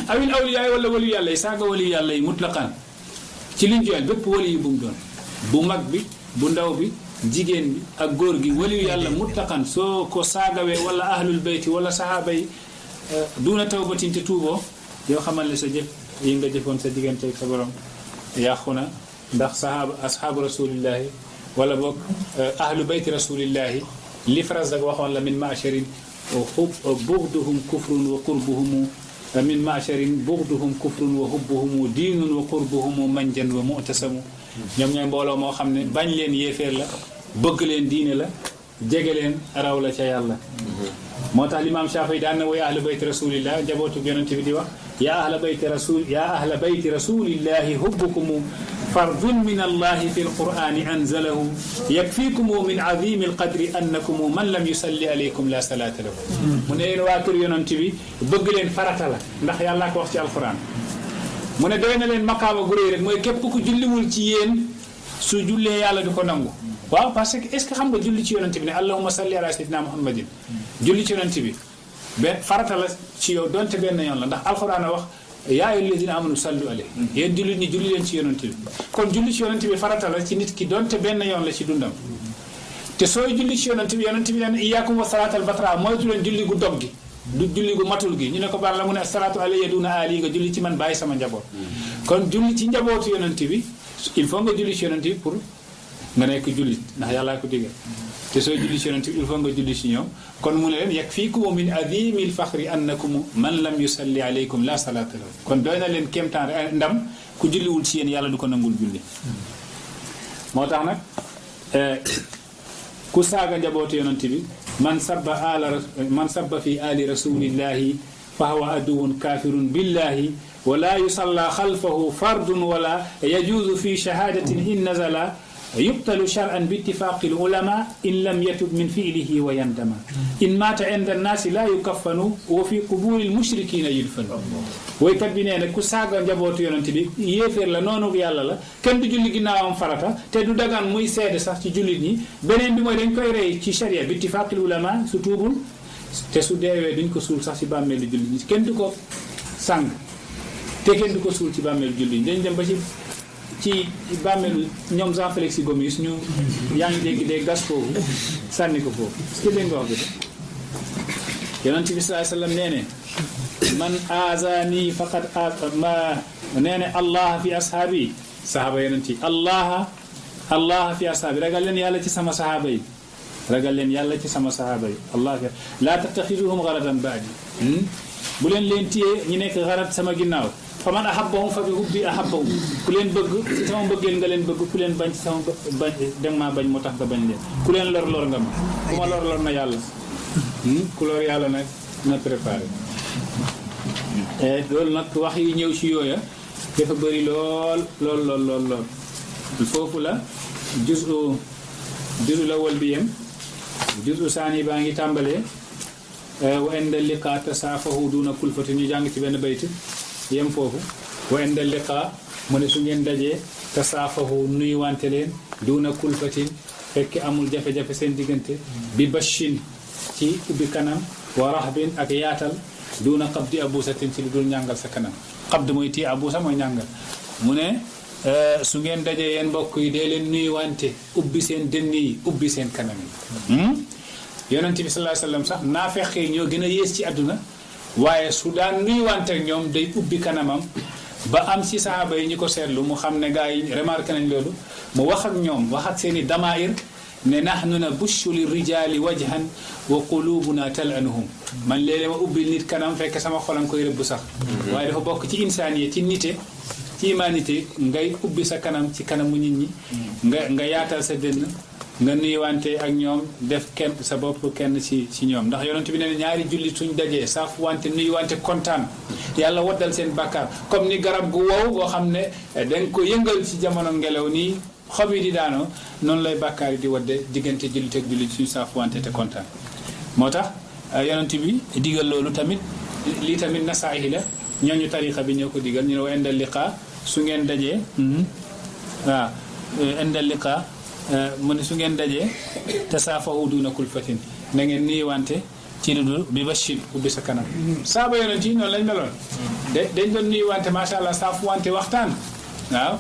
awil awliyaay wala waliyu yàlla yi saaga waliyu yàlla yi mutlaqan ci liñ joyal bépp waliyu bu mu doon bu mag bi bu ndaw bi jigéen bi ak góor gi waliyu yàlla mutlaqan soo ko saagawee wala ahlul bayti wala sahaaba yi duuna tawbatin te tuuboo yoo xamal ne sa jëf yi nga jëfoon sa diggante ak sa borom yàqu na ndax ashaabu rasulillahi wala boog ahlu bayti rasulillahi li Faraz ak waxoon la min maasharin bughduhum kufrun wa qurbuhum min maasharin bughduhum kufrun wa hubbuhum diinun wa qurbuhum manjan wa mu'tasamu ñoom ñooy mbooloo moo xam ne bañ leen yéeféer la bëgg leen diine la jege leen raw la ca yàlla moo tax limaam Shaafi'i daan na woy ahlu bayti rasulillah njabootu yonent bi di wax yaa ahla bayti rasulillahi hubbukum fardun min allahi fi alqur'ani anzalahu yakfikumu min azimi alqadri annakum man lam yusalli alaykum la salata lahu mu ne yéen waa kër yonent bi bëgg leen farata la ndax yàlla ko wax ci alquran mu ne doy na leen maqaama gu réy rek mooy képp ku julliwul ci yéen su jullee yàlla du ko nangu waaw parce que est-ce que xam nga julli ci yonent bi ne allahumma salli ala sayyidina muhammadin julli ci yonent bi benn farata la ci yow donte benn yoon la ndax alquran a wax yaa ayyuhal lazina amanu sallu alayhi yéen jullit ñi julli leen ci yonent bi kon julli ci yonent bi farata la ci nit ki donte benn yoon la ci dundam te sooy julli ci yonent bi neen iyyakum wa salaatal batra moytu leen julli gu dog gi du julli gu matul gi ñu ne ko baal la mu ne salaatu alayya duna ali nga julli ci man bàyyi sama njaboot kon julli ci njabootu yonent bi il faut nga julli ci yonent bi pour nga nekk jullit ndax yàllaa ko digal te sooy julli ci yonent bi il faut nga julli ci ñoom kon mu ne leen yakfiikum min azimil faxri annakum man lam yusalli alaykum la salaata lahu kon doy na leen kéemtaan ndam ku julliwul ci yéen yàlla du ko nangul julli moo tax nag ku saaga njabootu yonent bi man sabba fi ali rasulillahi fa huwa aduwwun kafirun billahi wala yusalla xalfahu fardun wala yajuzu fi shahadatin in nazala يقتل شرعا باتفاق العلماء إن لم يتب من فعله ويندم إن مات عند الناس لا يكفن وفي قبور المشركين يدفن ويكات بي نينا كو ساغا نجابوتو يونت بي ييفر لا نونو يالا لا كين دو جولي غيناوام فرata te du dagan muy sédé sax ci julit ñi benen bi moy dañ koy rey ci sharia bi ittifaqil ulama su tubul te su deewé duñ ko sul sax ci bammelu julit ñi kenn du ko sang te kenn du ko sul ci bammelu julit ñi dañ dem ba ci bàmmeelu ñoom Jean Félix Gomis ñu yaa ngi dégg dee gas foofu sànni ko foofu est-ce que dégg nga wax bi de yonent bi sallallahu alayhi wasallam nee ne man aazani faqad ma nee ne allah fi ashaabi sahaaba yonent yi allah fi ashaabi ragal leen yàlla ci sama sahaaba yi ragal leen yàlla ci sama sahaaba yi allah fi laa tattaxiduhum garadan baadi bu leen téye ñi nekk garat sama ginnaaw fa man ahabbahum fa bi hubbi ahabbahum ku leen bëgg ci sama bëggeel nga leen bëgg ku leen bañ ci sama bañ danga maa bañ moo tax nga bañ leen ku leen lor nga ma ku ma lor na yàlla ku lor yàlla nag na préparé loolu nag wax yi ñëw ci yooya dafa bëri lool foofu la juzu la wal bi yem juzu saani baa ngi tàmbalee wa inda liqa tasaafahu duna kulfati ñu jàng ci benn bayt yem foofu wa inda liqa mu ne su ngeen dajee tasaafahu nuyu wante leen duna kulfatin fekk amul jafe-jafe seen diggante bi bashin ci ubbi kanam wa rahbin ak yaatal duna qabdi abusatin ci lu dul ñàngal sa kanam qabd mooy tii abusa mooy ñàngal mu ne su ngeen dajee yeen mbokk yi dee leen nuyu wante ubbi seen dënn yi ubbi seen kanam yi yonent bi sallallahu alayhi wasallam sax naafeq yi ñoo gën a yées ci àdduna waaye su daan nuyuwante ak ñoom day ubbi kanamam ba am ci sahaaba yi ñi ko seetlu mu xam ne gaa yi remarqué nañ loolu mu wax ak ñoom wax ak seen i damair ne nahnu nabushu li rijali wajhan wa qulubuna talanuhum man léeg-léeg ma ubbi nit kanam fekk sama xolam koy rëbb sax waaye dafa bokk ci insaniye ci nite ci humanité ngay ubbi sa kanam ci kanamu nit ñi nga yaatal sa dënn nga nuyuwante ak ñoom def kenn sa bopp kenn ci ñoom ndax yonent bi nee na ñaari jullit suñ dajee saaf wante nuyuwante kontaan yàlla waddal seen bàkkaar comme ni garab gu wow boo xam ne dañ ko yëngal ci jamono ngelaw nii xob yi di daanoo noonu lay bàkkaar yi di wadde diggante jullit ak jullit suñ saaf wante te kontaan moo tax yonent bi digal loolu tamit lii tamit nasaahi la ñooñu tarixa bi ñoo ko digal ñu ne wa indal liqa su ngeen dajee waaw indal liqa mu ne su ngeen dajee tasaafahu duna kulfatin na ngeen nuyuwante ci lu dul bi bashir ubbi sa kanam saaba yonent yi noonu lañ meloon dañ doon nuyuwante macha allah saafu wante waxtaan waaw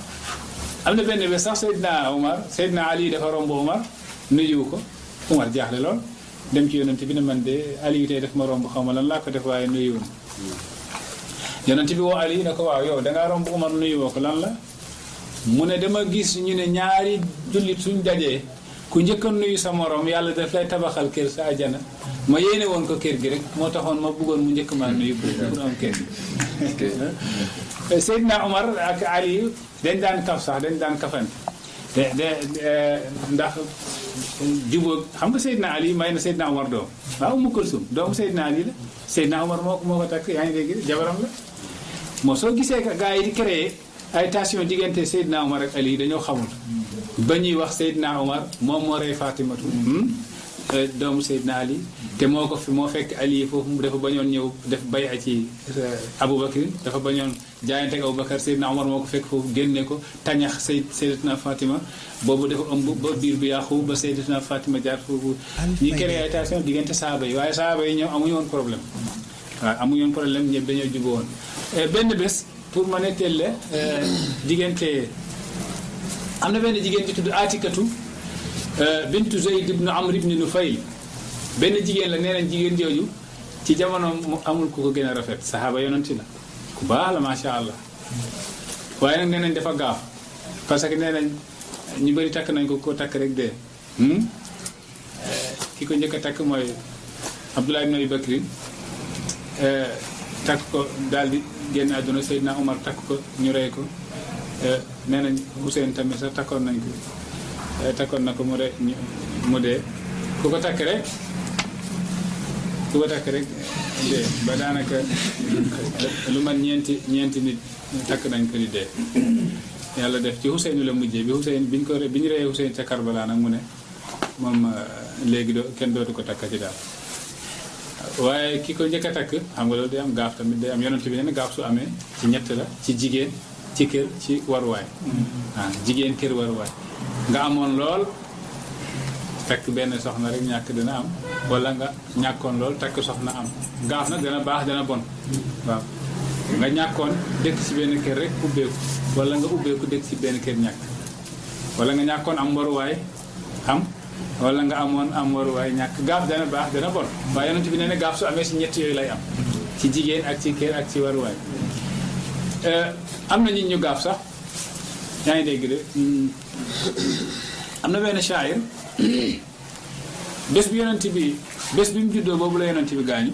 am na benn bés sax Seydina Ali dafa romb Omar nuyu ko Omar jaaxle lool dem ci yonent bi ne man de Ali tey daf ma romb xaw ma lan laa ko def waaye nuyuwul yonent bi woo Ali ne ko waaw yow dangaa romb Omar nuyuwoo ko lan la mu ne dama gis ñu ne ñaari jullit suñ dajee ku njëkk a nuyu sa morom yàlla daf lay tabaxal kër sa àjjana ma yéene woon ko kër gi rek moo taxoon ma bëggoon mu njëkk maa nuyu pour am kër gi Seydina Omar ak Ali dañ daan kaf sax dañ daan kafante ndax jubóog xam nga Seydina Ali may na Seydina Omar doom waaw Umm Kulsum doomu Seydina Ali la Seydina Omar moo ko takk yaa ngi dégg jabaram la moo soo gisee gaa yi di créé ay tension diggante Seydina Omar ak Ali dañoo xamul ba ñuy wax Seydina Omar moom moo rey Fatimatu doomu Seydina Ali te moo fekk Ali foofu dafa bañoon ñëw def bay a ci Aboubacar dafa bañoon jaayante ak Aboubacar Seydina Omar moo ko fekk foofu génne ko tañax Seydatuna Fatima boobu dafa ëmb ba biir bi yàqu ba Seydatuna Fatima jaar foofu ñi créé ay tension diggante saaba yi waaye saaba yi ñoom amuñu woon problème waaw amuñu woon problème ñëpp dañoo jubóo woon benn bés pour ma netteel la diggante am na benn jigéen ji tudd Atikatu bintu Zayd ibn Amr ibn Nufayl benn jigéen la nee nañ jigéen jooju ci jamono mu amul ku ko gën a rafet saxaaba yonanti la ku baax la macha allah waaye nag nee nañ dafa gaaf parce que nee nañ ñu bëri takk nañ ko takk rek dee ki ko njëkk a takk mooy Abdullah ibn Abi Bakrin takk ko daal di génn àdduna Seydina Omar takk ko ñu rey ko nee nañ Hussein tamit sax takkoon nañ ko takkoon na ko mu dee ku ko takk rek dee ba daanaka lu man ñeenti nit takk nañ ko di dee yàlla def ci Hussein la mujjee bi ñu reyee Hussein ca Karbala nag mu ne moom léegi kenn dootu ko takkati daal waaye ki ko njëkk a takk xam nga loolu day am gaaf tamit day am yonent bi nee na gaaf su amee ci ñett la ci jigéen ci kër ci waruwaay jigéen kër waruwaay nga amoon lool takk benn soxna rek ñàkk dina am wala nga ñàkkoon lool takk soxna am gaaf nag dana baax dana bon waaw nga ñàkkoon dëkk ci benn kër rek ubbeeku wala nga ubbeeku dëkk ci benn kër ñàkk wala nga ñàkkoon am waruwaay am wala nga am waruwaay ñàkk gaaf dana baax dana bon waaye yonent bi nee na gaaf su amee ci ñett yooyu lay am ci jigéen ak ci kër ak ci waruwaay am na nit ñu gaaf sax yaa ngi dégg de am na benn shaayir bés bi mu juddoo boobu la yonent bi gaañu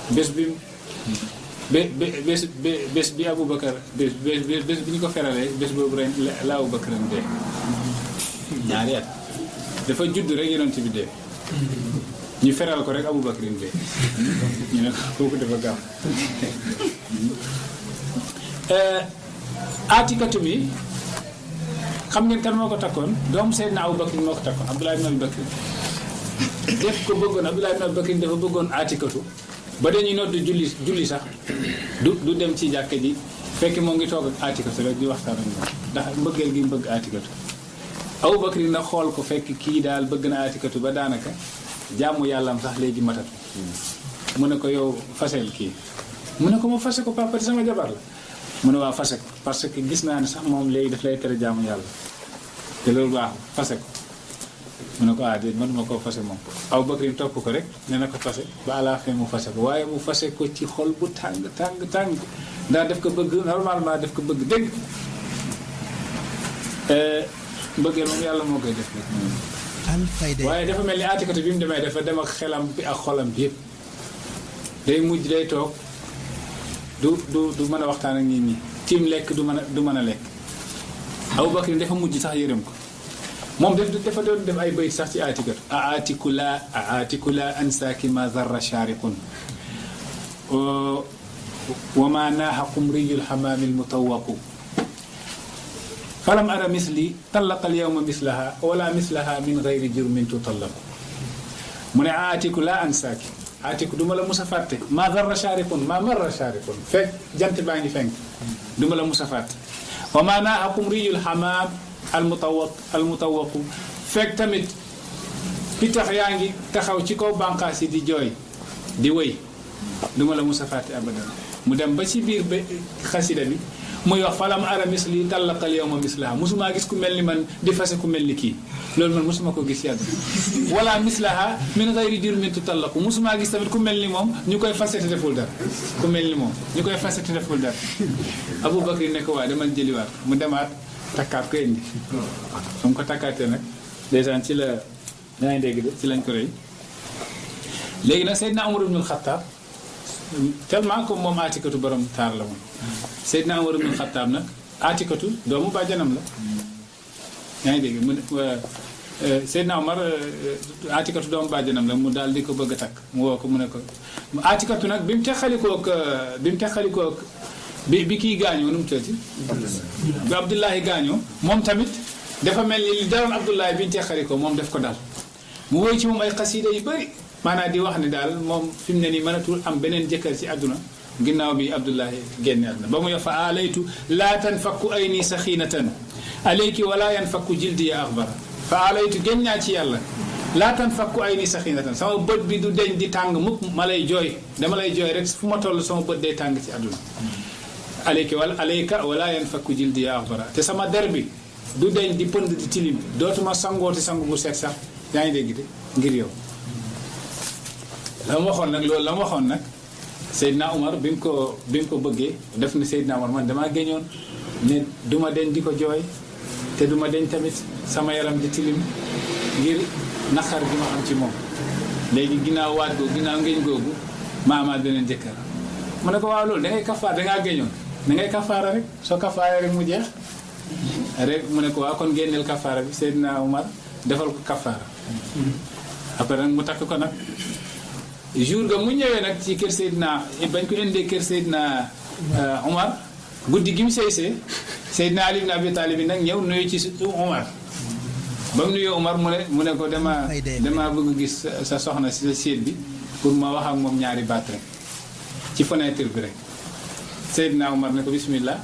bés bi Aboubacar bés bi ñu ko feralee bés boobu ren la Aboubacar dee ñaari at dafa judd rek yonent bi dee ñu feral ko rek Aboubacar dee ñu ne kooku dafa gaaw Atikatu mi xam ngeen kan moo ko takkoon doomu Seydina Aboubacar moo ko takkoon Abdullah ibn Abi Bakr def ko bëggoon Abdullah ibn Abi Bakr dafa bëggoon Atikatu ba dañuy nodd julli sax du dem ci jàkka ji fekk moo ngi toog ak Atikatu rek di waxtaan ak moom ndax mbëggeel gi mbëgg Atikatu Aboubacar na xool ko fekk kii daal bëgg na Atikatu ba daanaka jaamu yàllaam sax léegi matatu mu ne ko yow fasel kii mu ne ko ma fase ko papa sama jabar la mu ne waa fase ko parce que gis naa ne sax moom léegi daf lay tere jaamu yàlla te loolu baaxul fase ko mu ne ko déet mënuma koo fase moom Aboubacar topp ko rek ne na ko fase ba à la fin mu fase ko waaye mu fase ko ci xol bu tàng ndax def ko bëgg normalement def ko bëgg dégg mbëggeel moom yàlla moo koy def nag waaye dafa mel ni Atikatu bi mu demee dafa dem ak xelam bi ak xolam bi yëpp day mujj day toog du mën a waxtaan ak nit ñi tiim lekk du mën a lekk Aboubacar dafa mujj sax yërëm ko moom dafa doon def ay bayit sax ci Atikatu aatiku la ansaaki ma zarra shaariqun wa ma naaha qumriyul xamaamil mutawaqu falam ara misli tallaqa al yawma mislaha wala mislaha min gayri jurmin tutallaqu mu ne aatiku la ansaaki Aatiku duma la mus a fàtte ma zarra shaariqun ma marra shaariqun fekk jant baa ngi fenk duma la mus a fàtte wa ma naaha qumriyul xamaam al mutawaqu fekk tamit pitax yaa ngi taxaw ci kaw bànqaas yi di jooy di wëy duma la mus a fàtte abadan mu dem ba ci biir ba xasida bi muy wax falam ara misli tallaqal yawma mislaha musuma gis ku mel ni man di fase ku mel ni kii loolu man musuma ko gis yàlla wala mislaha min ghayri jurmin tutallaqu musuma gis tamit ku mel ni moom ñu koy fase te deful dara ku mel ni moom ñu koy fase te deful dara Aboubacar ne ko waaye dama jëliwaat mu demaat takkaat ko indi su mu ko takkaatee nag dèjà ci la yaa ngi dégg de ci lañ ko rey léegi nag Seydina Umar ibn Khattab tellement comme moom Atikatu borom taar la moom Seydina Umar ibn Khattab nag Atikatu doomu bàjjanam la yaa ngi dégg mu Seydina Umar Atikatu doomu bàjjanam la mu daal di ko bëgg a takk mu woo ko mu ne ko Atikatu nag bi mu texalikook bi kii gaañoo nu mu tëddee bi Abdullahi gaañoo moom tamit dafa mel ni li daloon Abdullahi bi ñu teqali ko moom def ko dal mu woy ci moom ay xasiida yu bëri maanaam di wax ne daal moom fi mu ne nii mënatul am beneen jëkkër ci àdduna ginnaaw bi Abdullahi génne àdduna ba mu yof fa alaytu laa tanfakku ay nii saxiinatan alayki wala yanfakku jildi ya axbara fa alaytu génn naa ci yàlla laa tanfakku ay nii saxiinatan sama bët bi du deñ di tàng mukk ma lay jooy dama lay jooy rek fu ma toll sama bët day tàng ci àdduna alayki wala alayka wala yanfakku jildi ya axbara te sama der bi du deñ di pënd di tilim dootuma sangooti sangu bu set sax yaa ngi dégg de ngir yow la ma waxoon nag loolu la ma waxoon nag Seydina Omar bi mu ko bëggee def na Seydina Omar man damaa géñoon ne duma deñ di ko jooy te duma deñ tamit sama yaram di tilim ngir naqar gi ma am ci moom léegi ginnaaw waat googu ginnaaw ngéñ googu ma amaat beneen jëkkër mu ne ko waaw loolu da ngay kafaar dangaa géñoon da ngay kafaara rek soo kafaara rek mu jeex rek mu ne ko waaw kon génneel kafaara bi Seydina Omar defal ko kafaara après nag mu takk ko nag jour ga mu ñëwee nag ci kër Seydina bañ ko indee kër Seydina Omar guddi gi mu seysee Seydina Ali ibn Abi Talib bi nag ñëw nuyu ci Omar ba mu nuyoo Omar mu ne ko dama bëgg gis sa soxna si sa séet bi pour ma wax ak moom ñaari baat rek ci fenêtre bi rek Seydina Omar ne ko bismillah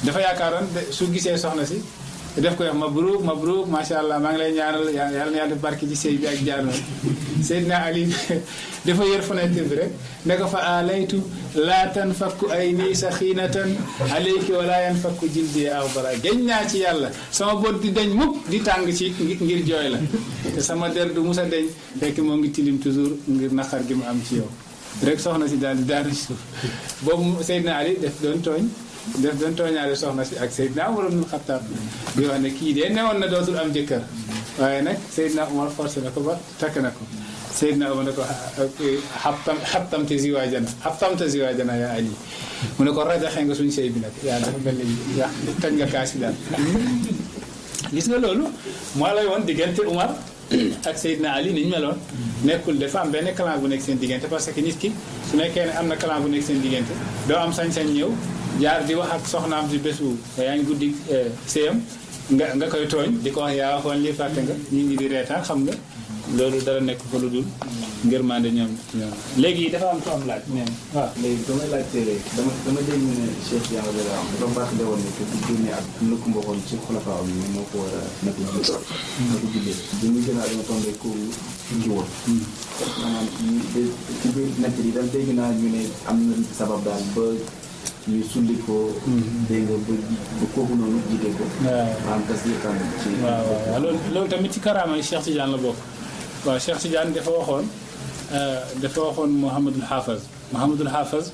dafa yaakaaroon su gisee soxna si def ko wax mabruuk macha allah maa ngi lay ñaanal yàlla na yàlla barki ci sëy bi ak jaarno Seydina Ali dafa yor fenêtre bi rek ne ko fa alaytu laa tanfakku ay nii saxiinatan alayki wala yanfakku jildi aw bara géñ naa ci yàlla sama bët di deñ mukk di tàng ci ngir jooy la te sama der du musa deñ fekk moo ngi tilim toujours ngir naqar gi mu am ci yow rek soxna si daal di daanu suuf boobu Seydina Ali def doon tooñaale soxna si ak Seydina Umar ibn Xattaab di wax ne kii de newoon na dootul am jëkkër waaye nag Seydina Umar forcé na ko ba takk na ko Seydina Umar ne ko xabtamte ziwaajana yaa Ali mu ne ko rajaxe nga suñu sëy bi nag yaa dafa mel ni yaa tañ nga kaasi daal gis nga loolu moo lay woon diggante Umar ak Seydina Ali ni ñu meloon nekkul dafa am benn clan bu nekk seen diggante parce que nit ki su nekkee ne am na clan bu nekk seen diggante doo am sañ-sañ ñëw jaar di wax ak soxnaam si bésu yaa ngi guddi séyam nga koy tooñ di ko wax yaa waxoon lii fàtte nga ñu ngi di reetaan xam nga loolu dara nekk fa lu dul ngërmande ñoom léegi dafa am ko am laaj neen waaw léegi damay laajte dama dégg ñu ne Cheikh Yàlla da am dafa baax de woon ne que bu génnee ak am na ku mbokkoon ci xulafaa yi moo ko war a na ko jullee bi muy gën a dama tombé ko ci woon maanaam ci biir nekk yi daal dégg naa ñu ne am na sabab daal ba ñu sulli ko dégg nga ba kooku noonu jiite ko maanaam tas yëkkaan ci waaw loolu tamit ci karaama yi Cheikh Tidiane la bokk waaw Cheikh Tidiane dafa waxoon Mouhamadul Haafaz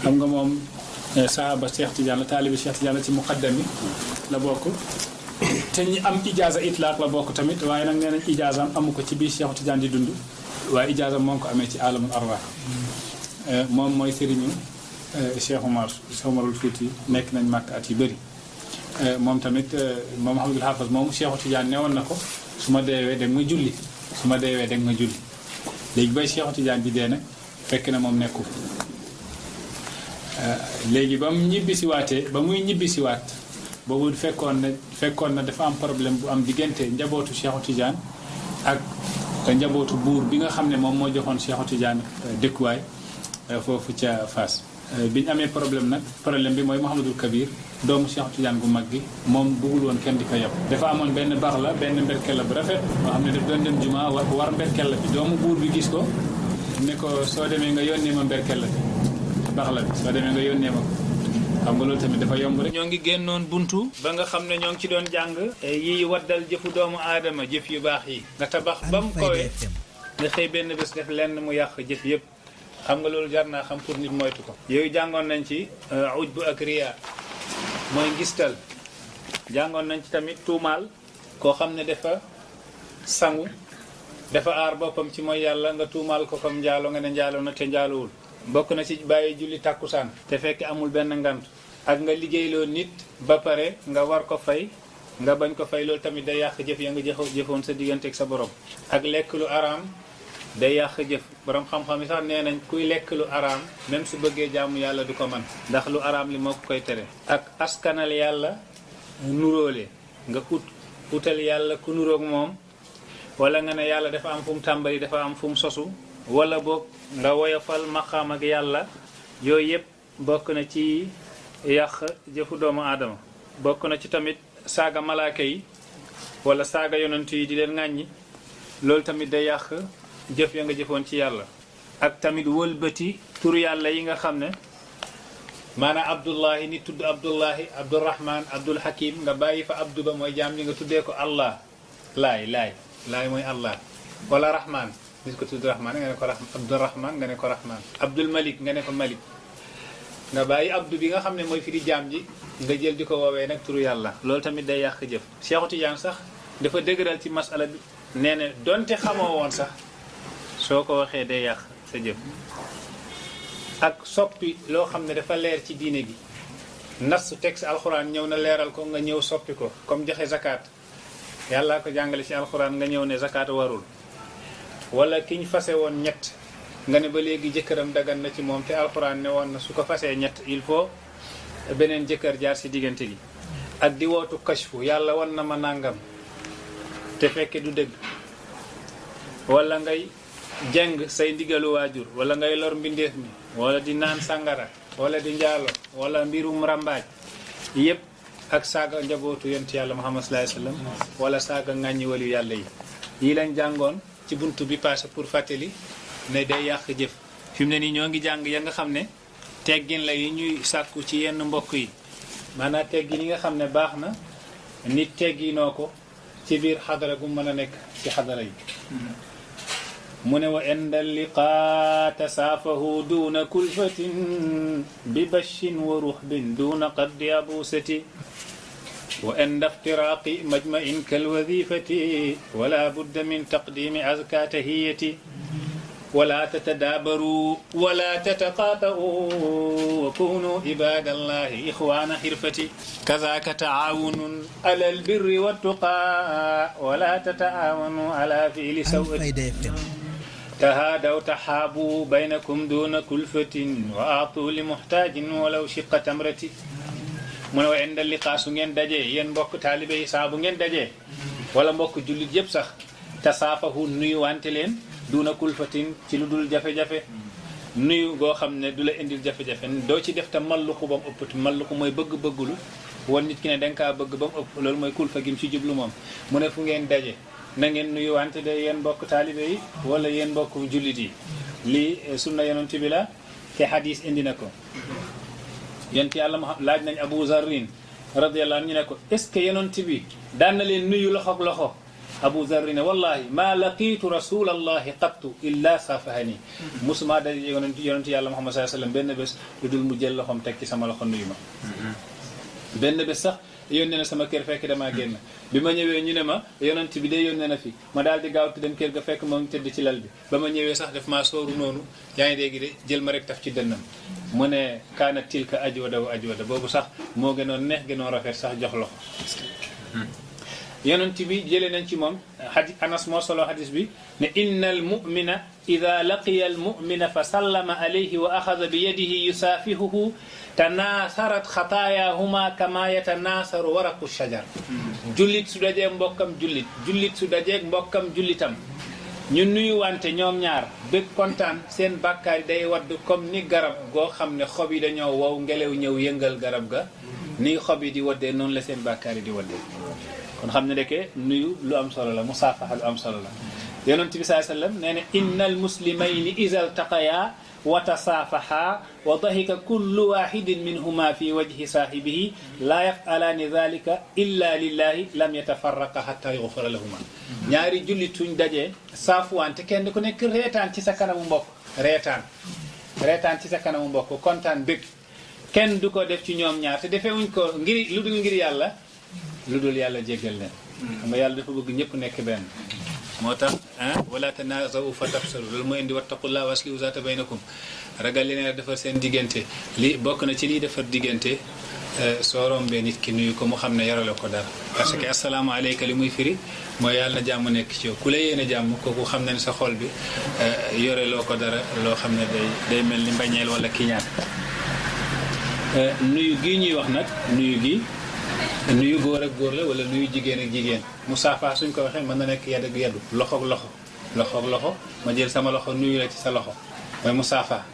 xam nga moom sahaba Cheikh Tidiane la taalibi Cheikh Tidiane la ci muqaddam yi la bokk te ñi am ijaaza itlaaq la bokk tamit waaye nag nee nañ ijaazam amu ko ci biir Cheikh Tidiane di dund waaye ijaazam moo ngi ko amee ci alamul arwaax moom mooy sëriñu Cheikh Omarul Fouti nekk nañ màkk at yu bëri moom tamit moom Mouhamadul Haafaz moom Cheikh Tidiane newoon na ko su ma deewee da nga ma julli léegi bay Cheikh Tidiane bi dee nag fekk na moom nekku léegi ba muy ñibbisiwaat boobu fekkoon na dafa am problème bu am diggante njabootu Cheikh Tidiane ak njabootu buur bi nga xam ne moom moo joxoon Cheikh Tidiane dëkkuwaay foofu ca Fass bi ñu amee problème bi mooy Mouhamadul Kabir doomu Cheikh Tidiane gu mag gi moom bëggul woon kenn di ko yab dafa amoon benn bax la benn mberkel la bu rafet moo xam ne daf doon dem juma war mberkel la bi doomu buur bi gis ko ne ko soo demee nga yónnee ma mberkel la bi bax la bi soo demee nga yónnee ma ko xam nga loolu tamit dafa yomb rek ñoo ngi génnoon buntu ba nga xam ne ñoo ngi ci doon jàng yi waddal jëfu doomu aadama jëf yu baax yi nga tabax ba mu kowee nga xëy benn bés def lenn mu yàq jëf yëpp xam nga loolu jar naa xam pour nit moytu ko yooyu jàngoon nañ ci ujbu ak riya mooy ngistal jàngoon nañ ci tamit tuumaal koo xam ne dafa sangu dafa aar boppam ci mooy yàlla nga tuumaal ko comme njaalo nga ne njaalo na te njaalowul bokk na ci bàyyi julli tàkkusaan te fekk amul benn ngant ak nga liggéeyloo nit ba pare nga war ko fay nga bañ ko fay loolu tamit day yàq jëf ya nga jëfoon sa diggante ak sa borom ak lekk lu araam day yàq jëf. borom xam-xam yi sax nee nañ kuy lekk lu araam même su bëggee jaamu yàlla du ko man ndax lu araam li moo ko koy tere. ak askanal yàlla nuróole nga utal yàlla ku nuróog moom wala nga ne yàlla dafa am fu mu tàmbali dafa am fu mu sosu wala boog nga woyofal maqaam ak yàlla yooyu yëpp bokk na ci yàq jëfu doomu aadama. bokk na ci tamit saaga malaaka yi wala saaga yonent yi di leen ŋàññi loolu tamit day yàq jëf ya nga jëfoon ci yàlla. ak tamit wëlbati tur yàlla yi nga xam ne maanaam abdullahi ni tudd abdullahi abdurrahman abdul hakim nga bàyyi fa abdu ba mooy jaam ñi nga tuddee ko allah laay mooy allah wala rahman nit ko tudd rahman nga ne ko abdurrahman nga ne ko rahman abdul malik nga ne ko malik nga bàyyi abdu bi nga xam ne mooy firi jaam ji nga jël di ko woowee nag turu yàlla. loolu tamit day yàq jëf. Cheikhu Tidiane sax dafa dëgëral ci masala bi nee na donte xamoo woon sax soo ko waxee day yàq sa jëf. ak soppi loo xam ne dafa leer ci diine gi nas texte alxuraan ñëw na leeral ko nga ñëw soppi ko comme joxe zakat yàlla ko jàngale ci alxuraan nga ñëw ne zakat warul wala ki ñu fase woon ñett nga ne ba léegi jëkkëram dagan na ci moom te alxuraan ne woon na su ko fasee ñett il faut beneen jëkkër jaar ci diggante gi. ak di wootu kashfu yàlla wan na ma nàngam te fekke du dëgg wala ngay jeng say ndigalu waajur wala ngay lor mbindeef mi wala di naan sàngara wala di njaalo wala mbirum rambaaj yëpp ak saaga njabootu yonent yàlla Muhammad sallallahu alayhi wasallam wala saaga ŋàññi waliyu yàlla yi lañ jàngoon ci buntu bi passé pour fàttali ne day yàq jëf. fi mu ne nii ñoo ngi jàng ya nga xam ne teggin la yi ñuy sàkku ci yenn mbokk yi maanaam teggin yi nga xam ne baax na nit tegginoo ko ci biir xadara gu mën a nekk ci xadara yi. mu ne wa inda liqaa tasaafahu duuna kulfatin bi bashin wa ruxbin duuna qaddi abusati wa inda iftiraaqi majma'in kalwadifati wala budda min taqdimi azka tahiyati wala tatadaabaru wala tataqaata'u wa kunu ibadallahi ixwaana xirfati kazaka taawunun ala albirri wattuqa wala tataawanu ala fiili sawati tahaadaw taxaabu baynakum duna kulfatin wa aatu li muxtaajin walaw shiqa tamrati mu ne wa inda liqaa su ngeen dajee yéen mbokk taalibe yi saa bu ngeen dajee wala mbokk jullit yëpp sax tasaafahu nuyu wante leen duna kulfatin ci lu dul jafe-jafe nuyu goo xam ne du la indil jafe-jafe doo ci def te malluxu ba mu ëpp malluxu mooy bëgg-bëggulu wan nit ki ne danga kaa bëgg ba mu ëpp loolu mooy kulfa gi mu ci jublu moom mu ne fu ngeen daje na ngeen nuyu wante de yéen mbokk taalibe yi wala yéen mbokk jullit yi lii sunna yonent bi la te hadis indi na ko yonent yàlla ma laaj nañ Abu Zarrin radiyallahu anhu ñu ne ko est-ce que yonent bi daan na leen nuyu loxoog loxo Abu Zarrin wallahi ma laqiitu rasulallahi qattu illa safahani musuma daje yonent yàlla Muhammad sallallahu alayhi wasallam benn bés lu dul mu jël loxoom teg ci sama loxo nuyu ma benn bés sax yónnee na sama kër fekk damaa génn bi ma ñëwee ñu ne ma yonent bi de yónnee na fi ma daal di gaaw dem kër ga fekk moo ngi tëdd ci lal bi ba ma ñëwee sax daf maa sooru noonu yaa ngi dégg de jël ma rek taf ci dënnam mu ne kaana tilka ajwada wa ajwada boobu sax moo gënoon neex gënoon rafet sax jox loxo yonent bi jëlee nañ ci moom hadis Anas moo solo hadis bi ne inna al mu'mina ida laqiya al mu'mina fa sallama alayhi wa axada bi yadihi yusaafihuhu tanaasarat xataayahuma kama yatanaasaru waraqu shajar jullit su dajee mbokkam jullit su dajee mbokkam jullitam ñu nuyu wante ñoom ñaar bëgg kontaan seen bàkkaar yi day wadd comme ni garab goo xam ne xob yi dañoo wow ngelaw ñëw yëngal garab ga ni xob yi di waddee noonu la seen bàkkaar yi di waddee kon xam ne deke nuyu lu am solo la musaafaha lu am solo la yonent bi sallallahu alayhi wasallam nee na innal muslimayni iza iltaqaya wa tasaafaha wa dahika kullu wahidin minhuma fi wajhi saahibihi la yaf'alani dhalika illa lillahi lam yatafarraqa hatta yughfara lahuma ñaari jullit suñ dajee saafuwante kenn ku nekk reetaan ci sa kanamu mbokk reetaan ci sa kanamu mbokk kontaan bëgg kenn du ko def ci ñoom ñaar te defewuñ ko ngir lu dul ngir yàlla lu dul yàlla jéggal leen xam nga yàlla dafa bëgg ñëpp nekk benn moo tax wala tanaazaw fa tafsalu loolu mooy indi wattaqullaha wa aslihu zaata baynakum ragal leen defar seen diggante li bokk na ci liy defar diggante soo rombee nit ki nuyu ko mu xam ne yorale ko dara parce que assalaamu aleyka li muy firi mooy yàlla na jàmm nekk ci yow ku la yéene jàmm kooku xam na ne sa xol bi yoreloo ko dara loo xam ne day mel ni mbañeel wala kiñaan nuyu gi ñuy wax nag nuyu góor ak góor la wala nuyu jigéen ak jigéen musaafa suñ ko waxee mën na nekk yedd ak yeddu loxo ak loxo ma jël sama loxo nuyu la ci sa loxo mooy musaafa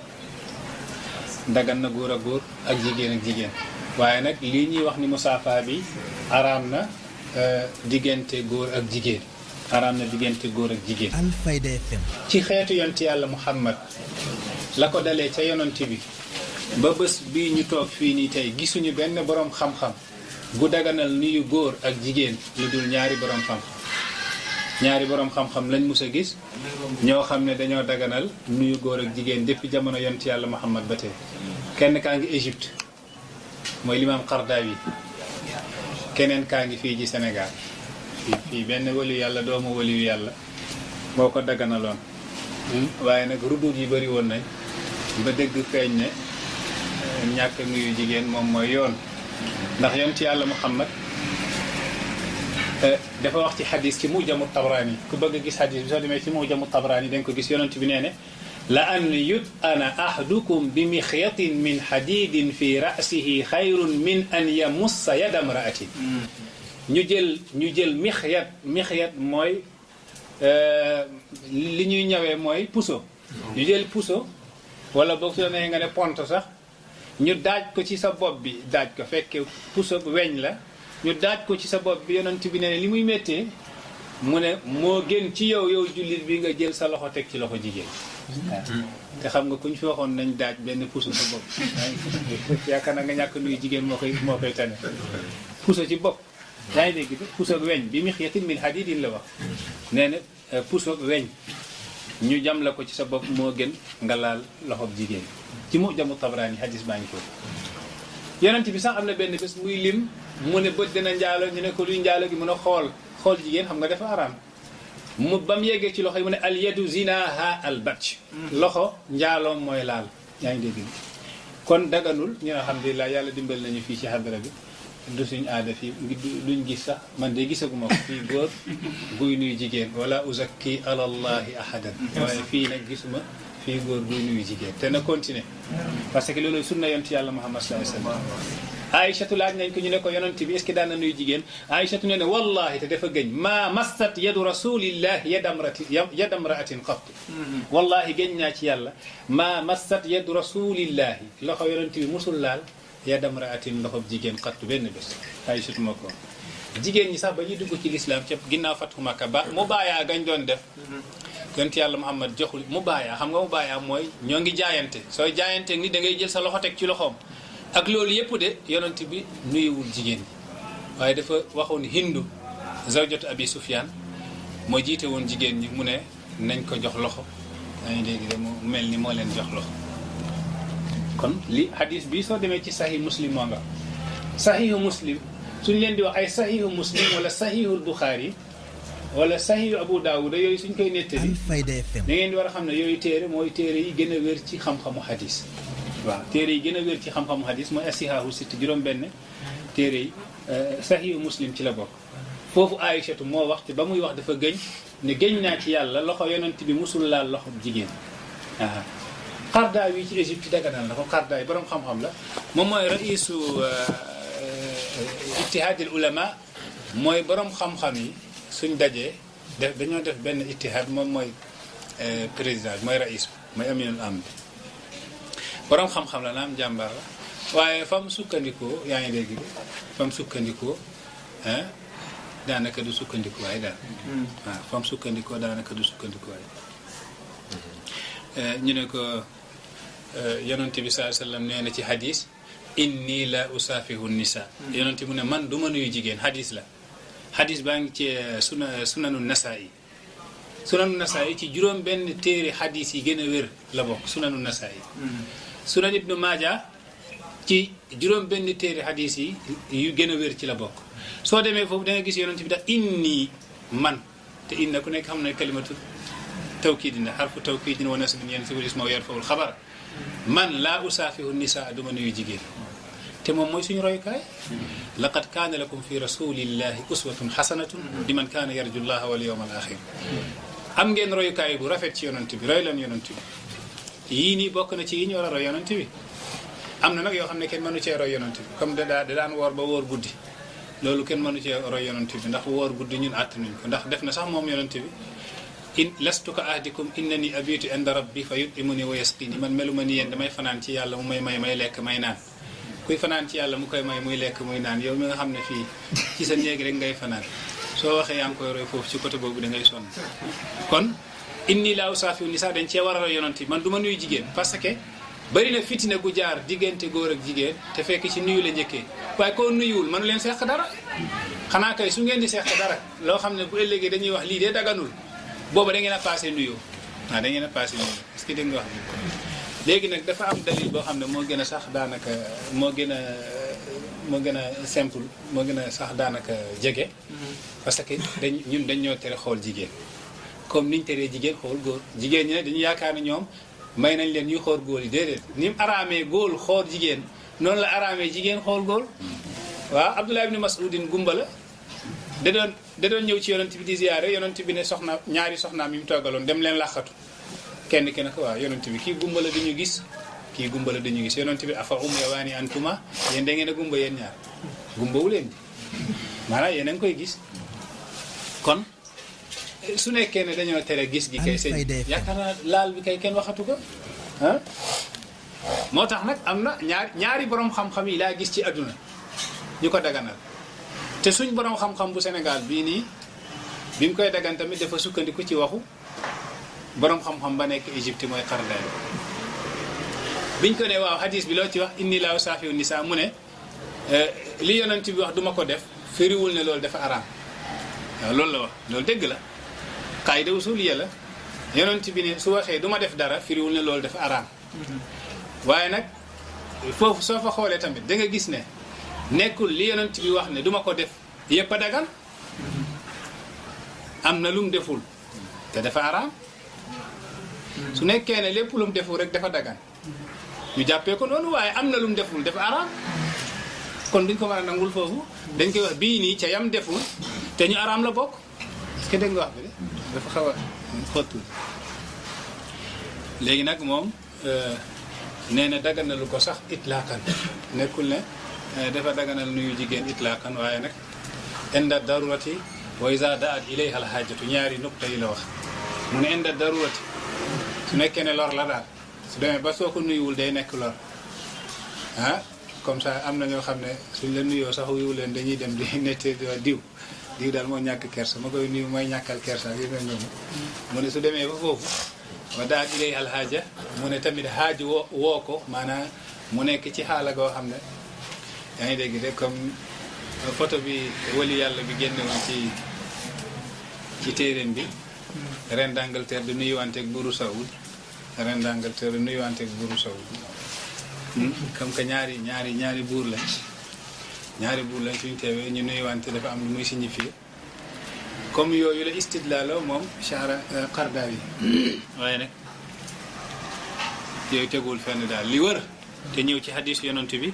dagan na góor ak góor ak jigéen waaye nag lii ñuy wax ni musaafa bi araam na diggante góor ak jigéen Alfayda FM ci xeetu yonent yàlla Muhammad la ko dalee ca yonent bi ba bés bii ñu toog fii nii tey gisuñu benn boroom xam-xam gu daganal nuyu góor ak jigéen lu dul ñaari boroom xam-xam lañ mus a gis ñoo xam ne dañoo daganal nuyu góor ak jigéen depuis jamono yonent yàlla Muhammad ba tey kenn kaa ngi Égypte mooy limaam Qardawi keneen kaa ngi fii ci Sénégal fii benn waliyu yàlla doomu waliyu yàlla moo ko daganaloon waaye nag rudut yi bëri woon nañ ba dëgg feeñ ne ñàkk nuyu jigéen moom mooy yoon ndax yonent yàlla Muhammad dafa wax ci xadis ci mujamu Tabrani ku bëgg a gis xadis bi soo demee ci mujamu Tabrani da nga ko gis yonent bi nee ne la an yut'ana ahadukum bi mixyatin min xadidin fi ra'sihi xayrun min an yamussa yada mra'atin ñu jël mixyat mooy li ñuy ñawee mooy puso ñu jël puso wala boog soo nee nga ne pont sax ñu daaj ko ci sa bopp bi daaj ko fekke puso weñ la ñu daaj ko ci sa bopp bi yonent bi ne li muy méttee mu ne moo gën ci yow jullit bi nga jël sa loxo teg ci loxo jigéen te xam nga kuñ fi waxoon nañ daaj benn puso sa bopp yaakaar na nga ñàkk nuyu jigéen moo koy tane puso ci bopp yaa ngi dégg puso weñ bi mixyatin min hadidin la wax nee na puso weñ ñu jam la ko ci sa bopp moo gën nga laal loxob jigéen ci mujamu Tabrani hadis baa ngi foofu yonent bi sax am na benn bés muy lim mu ne bët dina njaalo ñu ne ko luy njaalo gi mun a xool jigéen xam nga dafa araam mu ba mu yeggee ci loxo yi mu ne al yadu zinaha al batch loxo njaaloom mooy laal yaa ngi dégg kon daganul ñu alhamdulilah yàlla dimbal nañu fii ci xadara bi du suñ aada fii duñ gis sax man de gisaguma ko fii góor guy nuyu jigéen wala uzakki alallahi ahadan waaye fii nag gisuma fii góor guy nuyu jigéen te na continuer parce que loolu sunna yonent yàlla Muhammad sallallahu alayhi wasallam Aïchatu laaj nañ ko ñu ne ko yonent bi est-ce que daan na nuyu jigéen Aïchatu ne wallahi te dafa gëñ ma massat yadu rasulillahi yadamraatin qat wallahi gëñ naa ci yàlla ma massat yadu rasulillahi loxo yonent bi musul laal yadamraatin loxob jigéen qat benn bés Aïchatu ma ko jigéen ñi sax ba ñuy dugg ci lislaam ca ginnaaw Fathu Makka ba mu baayaa gañ doon def yonent yàlla Muhammad joxul mu baayaa xam nga mu baayaa mooy ñoo ngi jaayante sooy jaayante ni da ngay jël sa loxo teg ci loxoom ak loolu yëpp de yonent bi nuyuwul jigéen ñi waaye dafa waxoon Hindu zawjatu Abi Sufyaan moo jiite woon jigéen ñi mu ne nañ ko jox loxo dañuy dégg de mu mel ni moo leen jox loxo kon li hadis bi soo demee ci sahih muslim moo nga sahihu muslim suñ leen di wax ay sahihu muslim wala sahihul Bukhari wala sahihu Abu Dawud yooyu suñ koy nettali Alfayda FM da ngeen di war a xam ne yooyu téere mooy téere yi gën a wér ci xam-xamu hadis waaw téere yi gën a wér ci xam-xamu hadis mooy asihaahu sitt juróom-benn téere yi sahihu muslim ci la bokk foofu Aïchatu moo wax te ba muy wax dafa gëñ ne gëñ naa ci yàlla loxo yonent bi musul laal loxo jigéen waaw Qardawi ci Égypte daganal na ko Qardawi borom xam-xam la moom mooy raisu ittihaadil ulama mooy borom xam-xam yi suñ dajee dañoo def benn ittihaad moom mooy président mooy rais mooy aminul am bi borom xam-xam la naam jàmbaar la waaye fam sukkandikoo yaa ngi dégg fam sukkandikoo daanaka du sukkandikoo waaye daal waaw fam sukkandikoo daanaka du sukkandikoo waaye ñu ne ko yonent bi sallallahu alayhi wasallam nee na ci hadis inni la usaafihu nisa yonent mu ne man du ma nuyu jigéen hadis la hadis baa ngi ci sunanu Nasaa'i ci juróom benn téere hadis yi gën a wér la bokk sunanu Nasaa'i sunan Ibnu Maaja ci juróom benn téere hadis yi yu gën a wér ci la bokk soo demee foofu da nga gis yonent bi dax inni man te inna ku nekk xam ne kalimatu tawkiidin harfu tawkiidin wa nasbin yansibul isma wa yarfa'ul xabar man laa usaafihu nisaa duma nuyu jigéen te moom mooy suñu royukaay laqad kaana lakum fi rasulillahi uswatun hasanatun liman kaana yarju llaha wal yawmal axir am ngeen royukaay bu rafet ci yonent bi roy leen yonent bi yii nii bokk na ci yi ñu war a roy yonent bi am na nag yoo xam ne kenn mënu cee roy yonent bi comme da daan woor ba woor guddi loolu kenn mënu cee roy yonent bi ndax woor guddi ñun àttanuñ ko ndax def na sax moom yonent bi in lastu ka ahdikum innani abitu inda rabbi fa yut'imuni wa yasqini man melu ma ni yéen damay fanaan ci yàlla mu may lekk may naan kuy fanaan ci yàlla mu koy may muy lekk muy naan yow mi nga xam ne fii ci sa néeg rek ngay fanaan soo waxee yaa ngi koy roy foofu ci côté boobu da ngay sonn kon inni laa usaafiu nisaa dañ cee war a roy yonent bi man du ma nuyu jigéen parce que bari na fitina gu jaar diggante góor ak jigéen te fekk ci nuyu la njëkkee waaye koo nuyuwul mënu leen seq dara xanaa kay su ngeen di seq dara loo xam ne bu ëllëgee dañuy wax lii de daganul booba da ngeen a passé nuyoo waaw da ngeen a passé nuyoo est-ce que dégg nga wax ni léegi nag dafa am dalil boo xam ne moo gën a sax daanaka moo gën a simple moo gën a sax daanaka jege parce que ñun dañ ñoo tere xool jigéen comme niñ teree jigéen xool góor jigéen ñi ne dañu yaakaar ne ñoom may nañ leen ñuy xool góor yi déedéet ni mu araamee góor xool jigéen noonu la araamee jigéen xool góor waaw Abdullah ibn Mas'udin gumba la da doon ñëw ci yonent bi di ziyaare yonent bi ne ñaari soxnaam yi mu toggaloon dem leen làqatu kenn ki ne ko waaw yonent bi kii gumba la dañu gis kii gumba la dañu gis yonent bi afa yawaani antuma yéen da ngeen a gumba yéen ñaar gumbawu leen bi maanaam yéen a ngi koy gis kon su nekkee ne dañoo tere gis gi kay seen yaakaar naa laal bi kay kenn waxatu ko ah moo tax nag am na ñaari borom xam-xam yi laa gis ci àdduna ñu ko daganal te suñ borom xam-xam bu Sénégal bii nii bi mu koy dagan tamit dafa sukkandiku ci waxu borom xam-xam ba nekk Égypte mooy Qardawi biñ ko ne waaw hadis bi loo ci wax inni laa usaafiu nisaa mu ne li yonent bi wax duma ko def firiwul ne loolu dafa araam waaw loolu la wax loolu dëgg la qaayida usuliya la yonent bi ne su waxee duma def dara firiwul ne loolu dafa araam waaye nag foofu soo fa xoolee tamit da nga gis ne nekkul li yonent bi wax ne duma ko def yëpp a dagan am na lu mu deful te dafa araam su nekkee ne lépp lu mu deful rek dafa dagan ñu jàppee ko noonu waaye am na lu mu deful dafa araam kon duñ ko mën a nangul foofu dañ koy wax bii nii ca yam deful te ñu araam la bokk est-ce que dégg nga wax bi de dafa xaw a xottul léegi nag moom nee na daganalu ko sax itlaakan nekkul ne dafa daganal nuyu jigéen itlaakan waaye nag inda darurati wa iza daat ilayha alhaajatu ñaari nukta yi la wax mu ne inda darurati su nekkee ne lor la daal su demee ba soo ko nuyuwul day nekk lor ah comme ça am na ñoo xam ne suñ la nuyoo sax wuyu leen dañuy dem di nette diw daal moo ñàkk kersa ma koy nuyu mooy ñàkkal kersa yi mel noonu mu ne su demee ba foofu wa daat ilayha alhaaja mu ne tamit haaju woo ko maanaam mu nekk ci xaala goo xam ne yaa ngi dégg de comme photo bi wali yàlla bi génne woon ci téeréem bi reine d'Angleterre di nuyuwanteeg buuru Saoud reine d'Angleterre di nuyuwanteeg buuru Saoud comme que ñaari buur lañ suñu teewee ñu nuyuwante dafa am lu muy signifié comme yooyu la istidlaalo moom Shahra Qardawi waaye nag yooyu tegul fenn daal li wër te ñëw ci hadis yonent bi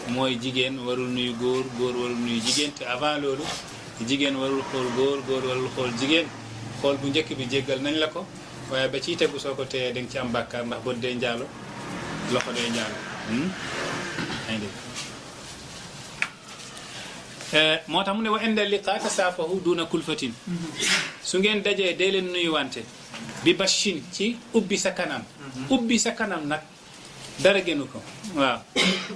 mooy jigéen warul nuyu góor warul nuyu jigéen te avant loolu jigéen warul xool góor warul xool jigéen xool bu njëkk bi jéggal nañ la ko waaye ba ciy tegu soo ko téyee da nga ci am bàkkaar ndax bët day njaalo loxo day njaalo moo tax mu ne wa inda liqa tasaafahu duna kulfatin su ngeen dajee dee leen nuyuwante bi bashin ci ubbi sa kanam nag dara gënu ko waaw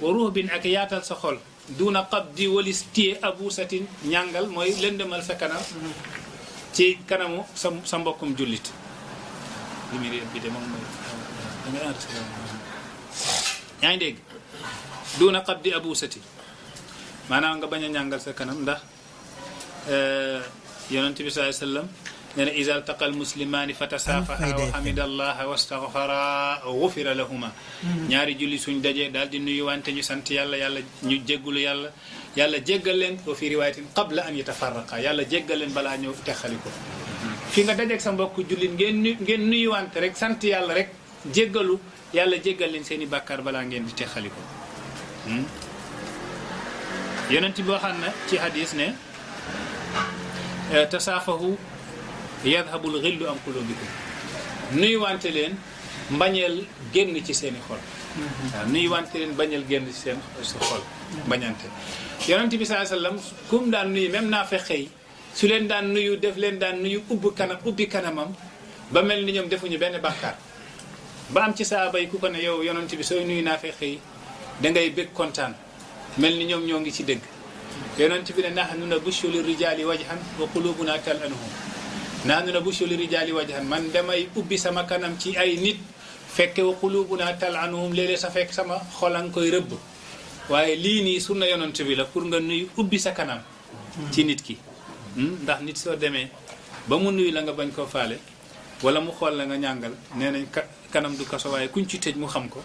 wa ruhbin ak yaatal sa xol duna qabdi walis téye abusatin ñàngal mooy lëndëmal sa kanam ci kanamu sa mbokkum jullit bi de moom mooy yaa ngi dégg duna qabdi abusati maanaam nga bañ a ñàngal sa kanam ndax yonent bi sallallahu alayhi wasallam nee na iza altaqa almuslimaani fatasaafaha wa hamidallaha wastaghfara ghufira lahuma ñaari julli suñ dajee daal di nuyu wante ñu sant yàlla ñu jéggulu yàlla jéggal leen wa fi riwaayatin qabla an yatafarraqa yàlla jéggal leen balaa ñëw texali ko fi nga dajeeg sa mbokk jullit ngeen nuyu wante rek sant yàlla rek jéggalu yàlla jéggal leen seen i bàkkaar balaa ngeen di texali ko yonent bi waxaan na ci hadis ne tasaafahu yadhabul ghillu am qulubikum nuyuwante leen mbañeel génn ci seeni xol. waaw nuyuwante leen bañeel génn ci seen xol bañante. yonent bi sallallahu alayhi wasallam kum daan nuyu même naa fexe su leen daan nuyu def leen daan nuyu ubbi kanamam ba mel ni ñoom defuñu benn bàkkaar ba am ci saaba yi ku ko ne yow yonent bi sooy nuyu naa fexe yi da ngay bëgg kontaan mel ni ñoom ñoo ngi ci dëgg. yonent bi ne nahnu nabushu li rijaali wajhan wa qulubuna tal'anuhum nahnu nabushu li rijaali wajhan man damay ubbi sama kanam ci ay nit fekke wa qulubuna tal'anuhum léeg-léeg sa fekk sama xol a nga koy rëbb waaye lii nii sunna yonent bi la pour nga nuyu ubbi sa kanam ci nit ki ndax nit soo demee ba mu nuyu la nga bañ koo faale wala mu xool la nga ñàngal nee nañ kanam du kaso waaye kuñ ci tëj mu xam ko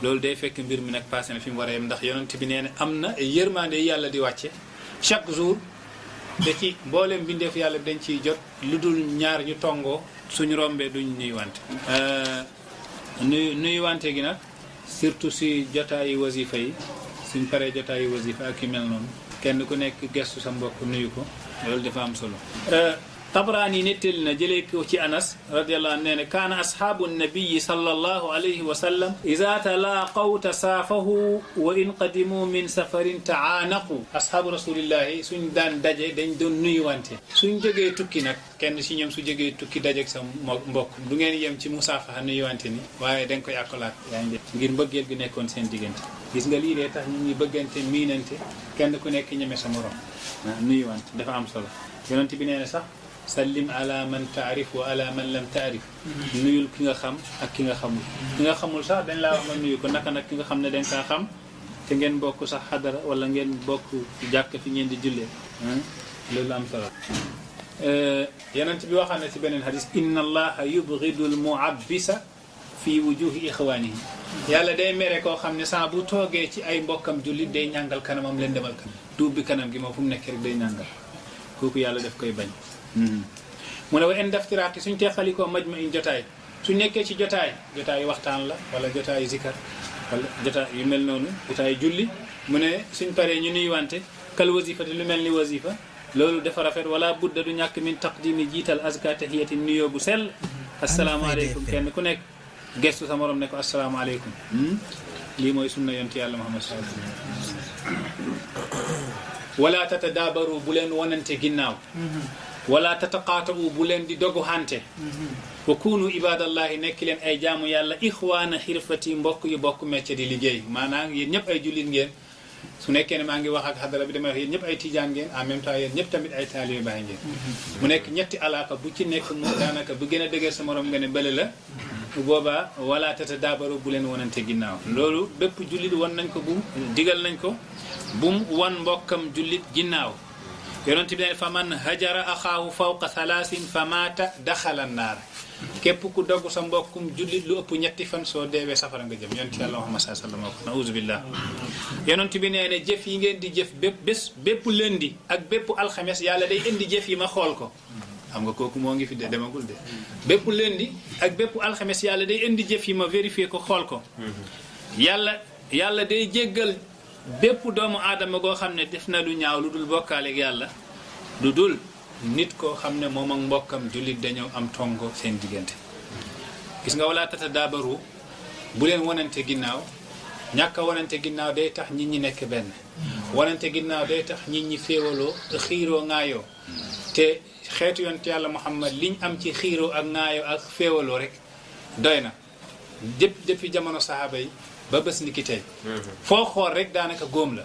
loolu day fekk mbir mi nag passé na fi mu war a yem ndax yonent bi nee na am na yërmande yàlla di wàcce chaque jour da ci mboolem bindeef yàlla dañ ciy jot lu dul ñaar ñu tongoo suñu rombee duñ nuyuwante nuyuwante gi nag surtout si jotaayu wasifa yi suñ paree jotaayu wasifa ak ki mel noonu kenn ku nekk gestu sa mbokk nuyu ko loolu dafa am solo. Tabraani nettali na jëlee ko ci Anas radiyallahu anhu nee na kaana ashaabu nabiyi sallallahu alayhi wa sallam iza talaaqaw tasaafahu wa in qadimu min safarin taanaqu ashaabu rasulillahi suñ daan daje dañ doon nuyuwante suñ jógee tukki nag kenn si ñoom su jógee tukki dajeeg sa mbokk du ngeen yem ci musaafaha nuyuwante ni waaye dañ koy akkolaat yaa ngi ngir mbëggeel gi nekkoon seen diggante gis nga lii dee tax ñu ñuy bëggante miinante kenn ku nekk ñeme sa morom nuyuwante dafa am solo yonent bi nee na sax sallim ala man taarif wa ala man lam taarif nuyul ki nga xam ak ki nga xamul ki nga xamul sax dañ laa wax nga nuyu ko naka nag ki nga xam ne dañ kaa xam te ngeen bokk sax xadara wala ngeen bokk jàkk fi ngeen di jullee loolu am solo yonent bi waxaan na ci beneen hadis inna allaha yubghidu al mu'abbisa fi wujuhi ixwaanihi yàlla day mere koo xam ne saa bu toogee ci ay mbokkam jullit day ñàngal kanamam leen demal kanam duubbi kanam gi moom fu mu nekk rek day ñàngal kooku yàlla daf koy bañ mu ne wa en daftiraati suñ teexalikoo majma in jotaay suñ nekkee ci jotaay waxtaan la wala jotaay zikar wala jotaay yu mel noonu jotaay julli mu ne suñ paree ñu nuyuwante kal wasifa te lu mel ni wasifa loolu dafa rafet wala budda du ñàkk min taqdimi jiital azka tahiyati nuyoo bu sell asalaamaaleykum kenn ku nekk gestu sa morom ne ko asalaamaaleykum lii mooy sunna yonti yàlla Muhammad sallallahu alayhi wasallam wala tatadaabaru bu leen wonante ginnaaw wala tataqaatabu bu leen di dogu hante wa kunu ibadallahi nekk leen ay jaamu yàlla ixwaana xirfati mbokk yu bokk métier di liggéey maanaam yéen ñëpp ay jullit ngeen su nekkee ne maa ngi wax ak xadara bi damay wax yéen ñëpp ay tijaan ngeen en même temps yéen ñëpp tamit ay taalibe Baay ngeen mu nekk ñetti alaaka bu ci nekk mu daanaka bu gën a dëgër sa morom nga ne bële la bu boobaa wala tatadaabaru bu leen wonante ginnaaw loolu bépp jullit wan nañ ko digal nañ ko bum wan mbokkam jullit ginnaaw yonent bi ne fa man hajara axaahu fawqa thalaasin fa maata daxala naar képp ku dogg sa mbokkum jullit lu ëpp ñetti fan soo deewee safara nga jëm yonent yàlla Muhammad sallallahu alayhi wa sallam nauzu billah yonent bi nee ne jëf yi ngeen di jëf bépp lundi ak bépp alxames yàlla day indi jëf yi ma xool ko xam nga kooku moo ngi fi de demagul de bépp lundi ak bépp alxames yàlla day indi jëf yi ma vérifier ko xool ko yàlla day jéggal bépp doomu aadama goo xam ne def na lu ñaaw lu dul bokkaaleeg yàlla lu dul nit koo xam ne moom ak mbokkam jullit dañoo am tongo seen diggante gis nga wala tata daabaru bu leen wanante ginnaaw ñàkk a wanante ginnaaw day tax nit ñi nekk benn wanante ginnaaw day tax nit ñi féewaloo xiiroo ŋaayoo te xeetu yonent yàlla Muhammad liñ am ci xiiroo ak ŋaayoo ak féewaloo rek doy na depuis jamono sahaaba yi ba bés ni ki tey foo xool rek daanaka góom la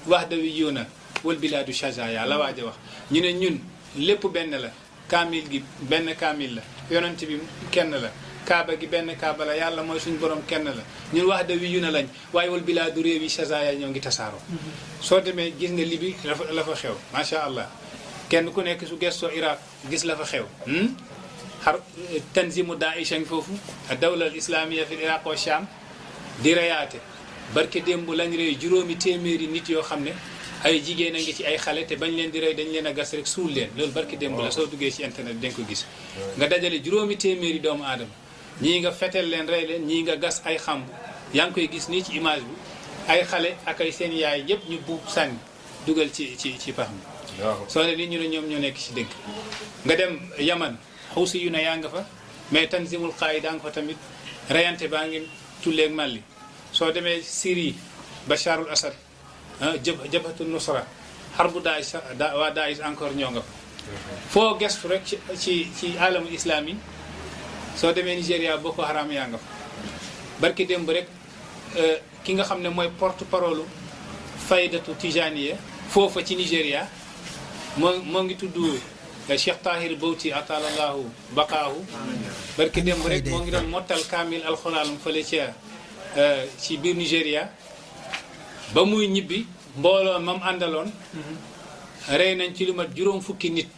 wax dawi yiw na wal bilaadu shajaya la waaj a wax ñu ne ñun lépp benn la kaamil gi benn kaamil la yonent bi kenn la kaaba gi benn kaaba la yàlla mooy suñu borom kenn la ñun wax dawi yiw na lañ waaye wal bilaadu réew yi shajaya ñoo ngi tasaaroo soo demee gis nga Libi la fa xew macha allah kenn ku nekk su gestoo Iraq gis la fa xew xar tanzimu Daesh foofu dawla al islamia fi Iraq wa Sham di reyaate barke démb lañ rey juróomi téeméeri nit yoo xam ne ay jigéen a ngi ci ay xale te bañ leen di rey dañ leen a gas rek suul leen loolu barke démb la soo duggee ci internet dañ ko gis nga dajale juróomi téeméeri doomu aadama ñii nga fetel leen rey leen ñii nga gas ay xamb yaa ngi koy gis nii ci image bi ay xale ak ay seen yaay yëpp ñu buub sànni dugal ci pax mi soo ne li ñu ne ñoom ñoo nekk ci dëgg nga dem Yaman xuusi yu ne yaa nga fa mais tanzimul qaida nga fa tamit rayante baa ngi tulleeg Mali soo demee Syrie Bacharul Assad jabhatu nusra xarbu Daesh waa Daesh encore ñoo nga fa foo gestu rek ci alamu islam yi soo demee Nigéria Boko Haram yaa nga fa barki démb rek ki nga xam ne mooy porte parole faydatu tijaniya foofa ci Nigéria moo ngi tudd Cheikh Tahir Bouti atalallahu baqaahu barki démb rek moo ngi doon mottal kaamil alxuraanum fële ci biir Nigéria ba muy ñibbi mbooloo mam àndaloon rey nañ ci lu mat juróom fukki nit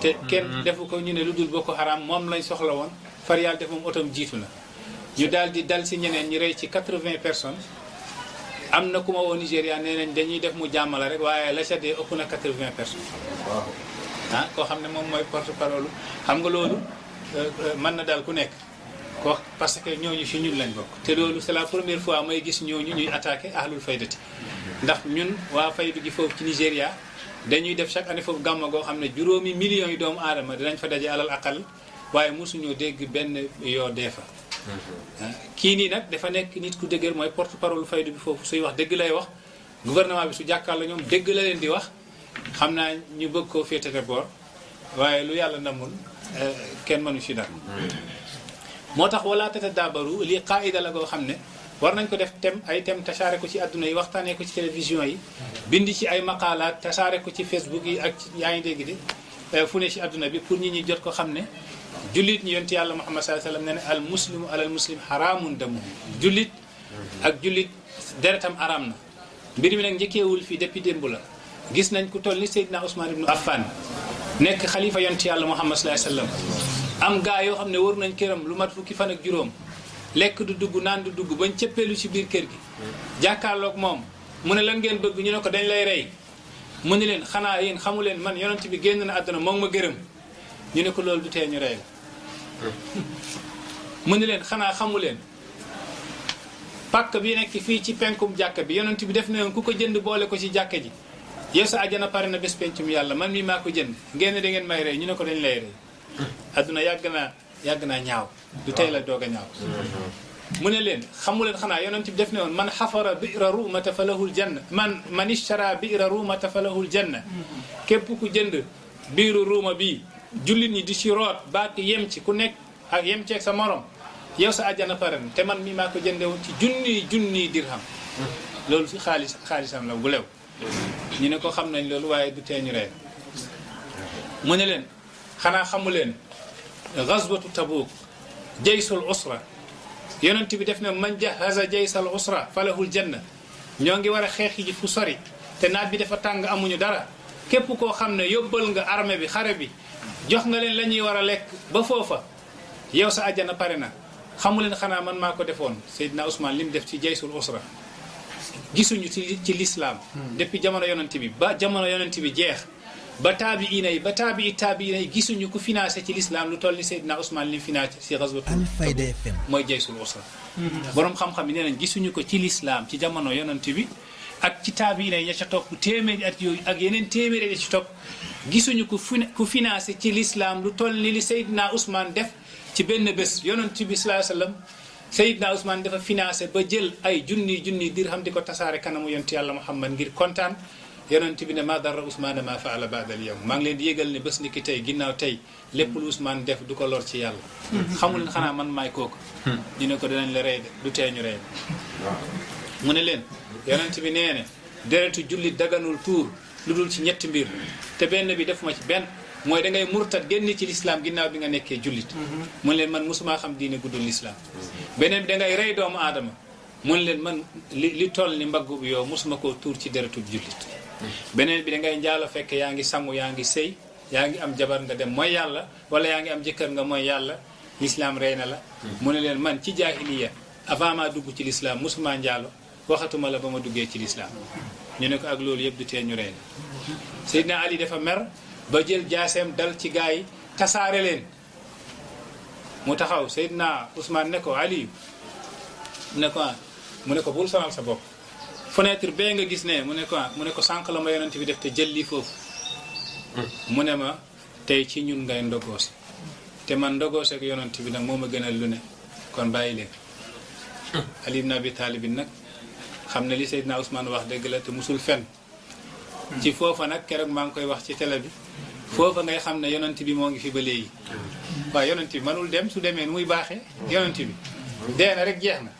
te kenn defu ko ñu ne lu dul Boko Haram moom lañ soxla woon far yàlla def moom otom jiitu na ñu daal di dal si ñeneen ñi rey ci 80 personnes am na ku ma woo Nigéria nee nañ dañuy def mu jàmmala rek waaye la ca dee ëpp na 80 personnes ah koo xam ne moom mooy porte parole xam nga loolu mën na daal ku nekk ko parce que ñooñu fi ñun lañ bokk te loolu c'est la première fois may gis ñooñu ñuy attaqué ahlul faydati ndax ñun waa faydu gi foofu ci Nigéria dañuy def chaque année foofu gàmma goo xam ne juróomi millions yi doomu aadama dinañ fa daje alal aqal waaye mosuñoo dégg benn yoo dee fa kii nii nag dafa nekk nit ku dëgër mooy porte parole faydu bi foofu suy wax dëgg lay wax gouvernement bi su jàkkaarloo ñoom dëgg la leen di wax xam naa ñu bëgg koo féetate boor waaye lu yàlla namul kenn mënu ci dara moo tax wala tatadaabaru lii qaida la goo xam ne war nañ ko def ay thème tasaare ko ci adduna yi waxtaanee ko ci télévision yi bindi ci ay maqaalaat tasaare ko ci Facebook yi ak yaa ngi dégg de fu ne ci adduna bi pour nit ñi jot ko xam ne jullit ñi yonti yàlla Muhammad sallallahu alayhi wasallam ne al muslimu alal muslim haramun damuhu jullit ak jullit deretam aram na mbir mi nag njëkkeewul fii depuis démb la gis nañ ku toll ni Seydina Ousmane ibn Affan nekk xalifa yonti yàlla Muhammad sallallahu alayhi wasallam am gaa yoo xam ne war nañ këram lu mat fukki fan ak juróom lekk du dugg naan du dugg bañ cëppeelu ci biir kër gi jàkkaarloog moom mu ne lan ngeen bëgg ñu ne ko dañ lay rey mu ne leen xanaa yéen xamu leen man yonent bi génn na àdduna moom ma gërëm ñu ne ko loolu du tee ñu rey la mu ne leen xanaa xamu leen pàkk bi nekk fii ci penkum jàkka bi yonent bi def na ku ko jënd boole ko ci jàkka ji yow sa àjjana pare na bés pencum yàlla man mii maa ko jënd ngeen ne da ngeen may rey ñu ne ko dañ lay rey àdduna yàgg naa ñaaw du tey la doog a ñaaw mu ne leen xamu leen xanaa yonent bi def ne woon man xafara bi'ra rumata fa lahul janna man ishtara bi'ra rumata fa lahul janna képp ku jënd biiru ruuma bi jullit ñi di ci root baat yem ci ku nekk ak yem ceeg sa morom yow sa àjjana pare na te man mii maa ko jënde woon ci junniy dirham loolu si xaalisam la bu lew ñu ne ko xam nañ loolu waaye du tee ñu rey mu ne leen xanaa xamu leen gazwatu Tabuk jaysul usra yonent bi def na man jahaza jaysal usra falahul janna ñoo ngi war a xeex ji fu sori te naaj bi dafa tàng amuñu dara képp koo xam ne yóbbal nga armée bi xare bi jox nga leen la ñuy war a lekk ba foofa yow sa àjjana pare na xamu leen xanaa man maa ko defoon Seydina Ousmane li mu def ci jaysul usra gisuñu ci l'islam depuis jamono yonent bi ba jamono yonent bi jeex ba taabiina yi ba taabiina yi gisuñu ku financé ci l'islam lu toll ni Seydina Ousmane li mu financé ci ghazwat Alfayda FM mooy jaysul usra borom xam-xam yi nee nañ gisuñu ko ci l'islam ci jamono yonent bi ak ci taabiina yi ña ca topp téeméeri at yooyu ak yeneen téeméeri at ci topp gisuñu ku financé ci l'islam lu toll ni li Seydina Ousmane def ci benn bés yonent bi sallallahu alayhi wasallam Seydina Ousmane dafa financé ba jël ay junni dirham di ko tasaare kanamu yonent yàlla Muhammad ngir kontaan yonent bi ne ma darra Ousmane ma faala ba'da al-yawm maa ngi leen di yégal ne bés ni ki tey ginnaaw tey lépp lu Ousmane def du ko lor ci yàlla xamul xanaa man maay kooku ñu ne ko dinañ la rey de du tee ñu rey mu ne leen yonent bi nee ne deretu jullit daganul tuur lu dul ci ñetti mbir te benn bi def ma ci benn mooy da ngay murtad génn ci l'islam ginnaaw bi nga nekkee jullit mun leen man mosumaa xam diine guddul l'islam beneen bi da ngay rey doomu aadama mun leen man li toll ni mbaggu bi yow mosuma koo tuur ci deretu jullit beneen bi da ngay njaalo fekk yaa ngi sangu yaa ngi sëy yaa ngi am jabar nga dem mooy yàlla wala yaa ngi am jëkkër nga mooy yàlla l'islam rey na la mu ne leen man ci jaahiliya avant maa dugg ci l'islam mosuma njaalo waxatuma la ba ma duggee ci l'islam ñu ne ko ak loolu yëpp du tee ñu rey na Seydina Ali dafa mer ba jël jaaseem dal ci gaa yi tasaare leen mu taxaw Seydina Ousmane ne ko Ali ne ko mu ne ko bul sonal sa bopp fenêtre bee nga gis ne mu ne ko sànq la ma yonent bi def te jël lii foofu mu ne ma tey ci ñun ngay ndogoose te man ndogoose ak yonent bi nag moo ma gënal lu ne kon bàyyi leen Ali ibn Abi Talib nag xam ne li Seydina Ousmane wax dëgg la te musul fen ci foofa nag keroog maa ngi koy wax ci télé bi foofa ngay xam ne yonent bi moo ngi fi ba léegi waaye yonent bi manul dem su demee nu muy baaxee yonent bi dee na rek jeex na